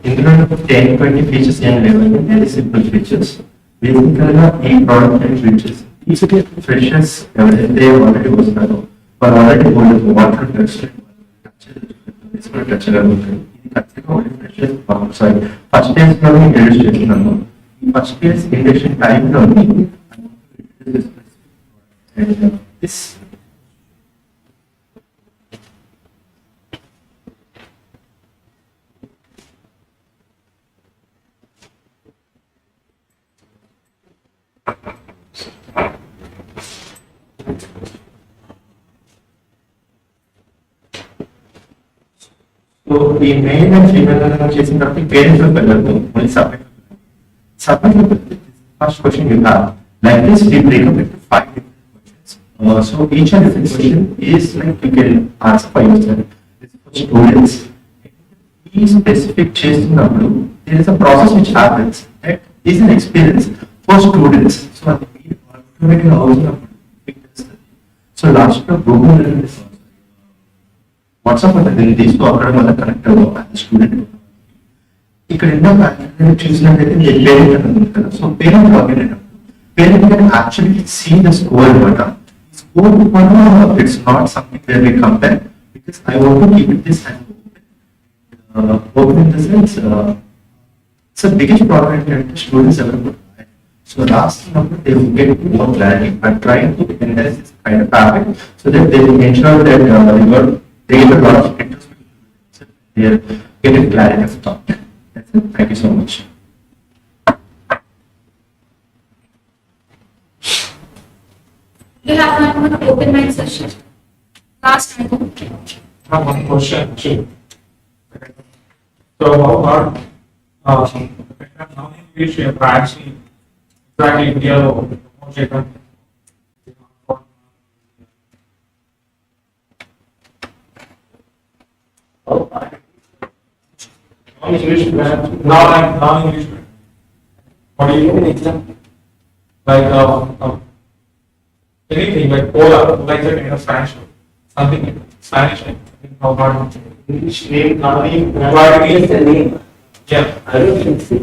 [SPEAKER 6] ఇందులో 10-20 ఫీచర్స్ ఏం లేవండి, వెరీ సింపుల్ ఫీచర్స్. బేసికల్గా ఈ ప్రోడక్ట్ ఫీచర్స్ ఫ్రెషర్స్ ఎవరైతే ఆల్రెడీ వస్తున్నారో వాళ్ళు ఆల్రెడీ వాటర్ టచ్ చేయగలుగుతారు. ఇది ఖచ్చితంగా ఫ్రెషర్స్ సారీ ఫస్ట్ ఇయర్స్ లో ఇంట్రడ్యూస్ చేస్తున్నాను. ఈ ఫస్ట్ ఇయర్స్ ఇండక్షన్ టైంలో సో ఈ మెయిల్ అండ్ ఫీమేల్ చేసిన తర్వాత పేరెంట్స్ వెళ్ళదు, only submit. Submit the first question you have. Like this, we break up into 5 different questions. So each and every question is like you can answer by yourself. It's for students. Each specific chasing number, there is a process which happens. That is an experience for students. So I think automating also. So last year, Google WhatsApp and this program connected as student. ఇక్కడ ఎన్నో చూసినట్లయితే parent so parent login parent can actually see the score అనమాట score it's not something where we compare because I want to keep it this open in the sense it's biggest problem ఏంటంటే students ఎవరు so last number they will get more clarity but trying to enhance this kind of habit so that they will ensure that they get a lot of interest they are getting clarity of thought. Thank you so much.
[SPEAKER 1] We have one open mic session. Last time.
[SPEAKER 5] I have one question actually. So how hard now English we are actually exactly India or Non-English non-English. What do you mean example? Like anything like Ola, like that in Spanish, something in Spanish. How about
[SPEAKER 9] English name, name,
[SPEAKER 5] What
[SPEAKER 9] is the name?
[SPEAKER 5] Yeah.
[SPEAKER 9] I don't think so.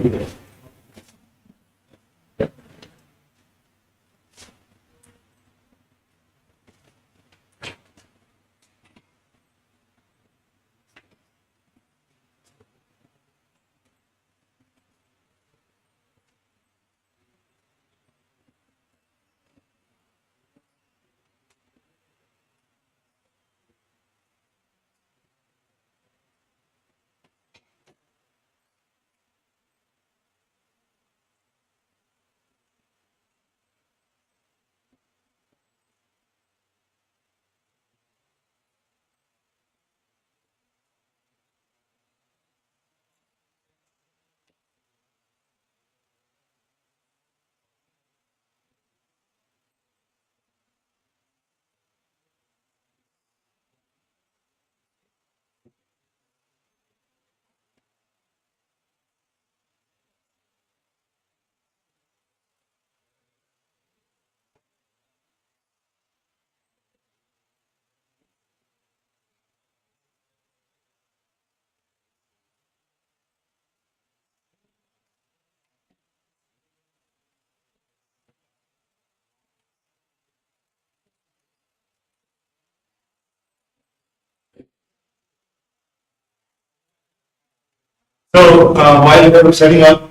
[SPEAKER 6] So while we are setting up,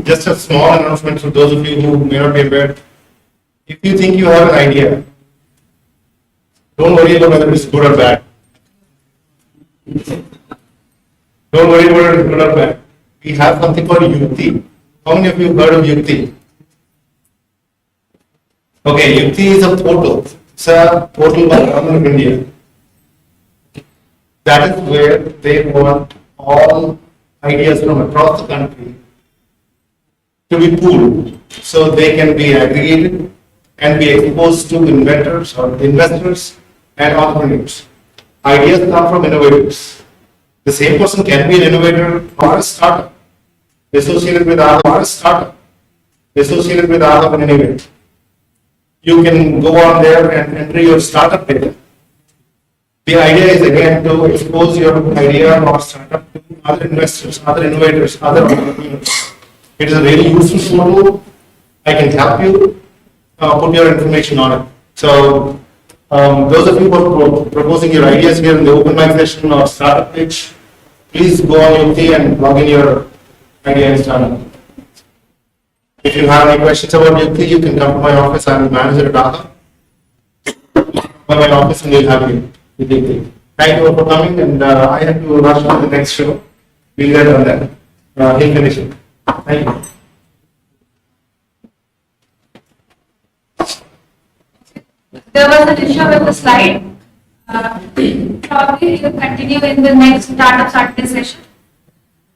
[SPEAKER 6] just a small announcement for those of you who may not be aware. If you think you have an idea, don't worry about whether it's good or bad. Don't worry about whether it's good or bad. We have something called Yukti. How many of you heard of Yukti? Okay, Yukti is a portal. It's a portal by Government of India. That is where they want all ideas from across the country to be pooled so they can be aggregated and be exposed to inventors or investors and entrepreneurs. Ideas come from innovators. The same person can be an innovator or a startup associated with an innovator. You can go on there and enter your startup data. The idea is again to expose your idea or startup to other investors, other innovators, other entrepreneurs. It is a very useful tool. I can help you put your information on it. So those of you who are proposing your ideas here in the open mic session or startup pitch, please go on Yukti and log in your idea and startup. If you have any questions about Yukti, you can come to my office. I am the manager at Agri. By my office and we'll have you. Thank you all for coming, and I have to rush on the next show. We'll get on that. He'll finish it. Thank you.
[SPEAKER 1] There was an issue with the slide. Probably you will continue in the next startup Saturday session.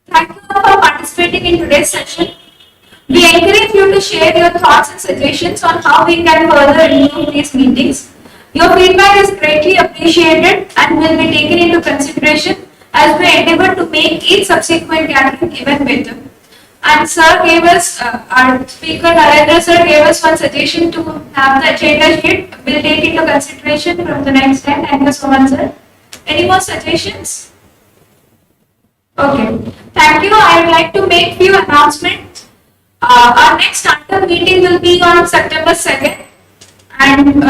[SPEAKER 1] Thank you all for participating in today's session. We encourage you to share your thoughts and suggestions on how we can further improve these meetings. Your feedback is greatly appreciated and will be taken into consideration as we endeavor to make each subsequent gathering even better. And sir gave us, our speaker Narendra sir gave us one suggestion to have the agenda sheet. We'll take into consideration from the next time. Thank you so much, sir. Any more suggestions? Okay. Thank you. I would like to make few announcements. Our next startup meeting will be on September 2nd. And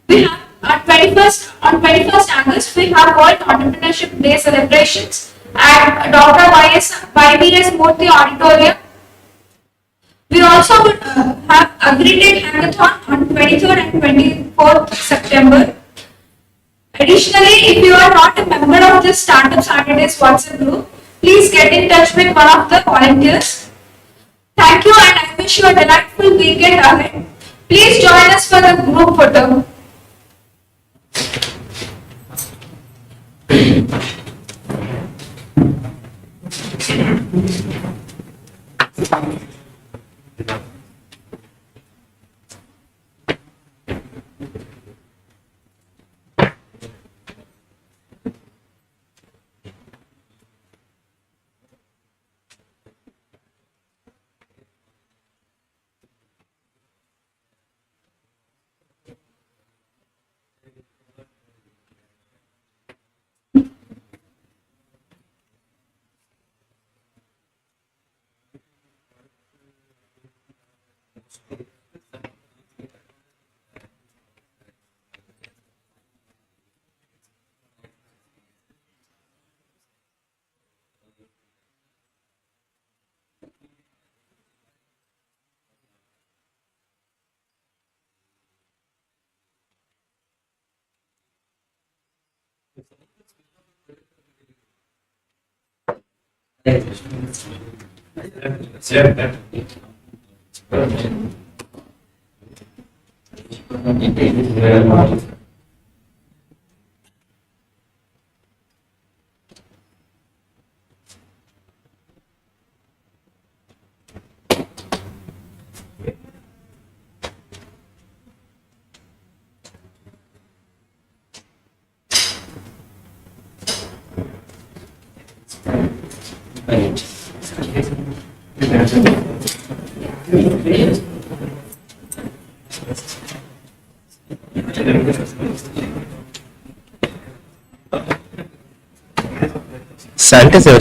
[SPEAKER 1] we have on 21st August, we have World Entrepreneurship Day celebrations at Dr. YBS Murthy Auditorium. We also would have AgriTech Hackathon on 23rd and 24th September. Additionally, if you are not a member of this Startup Saturdays WhatsApp group, please get in touch with one of the volunteers. Thank you, and I wish you a delightful weekend ahead. Please join us for the group photo.
[SPEAKER 6] Sanitize everything.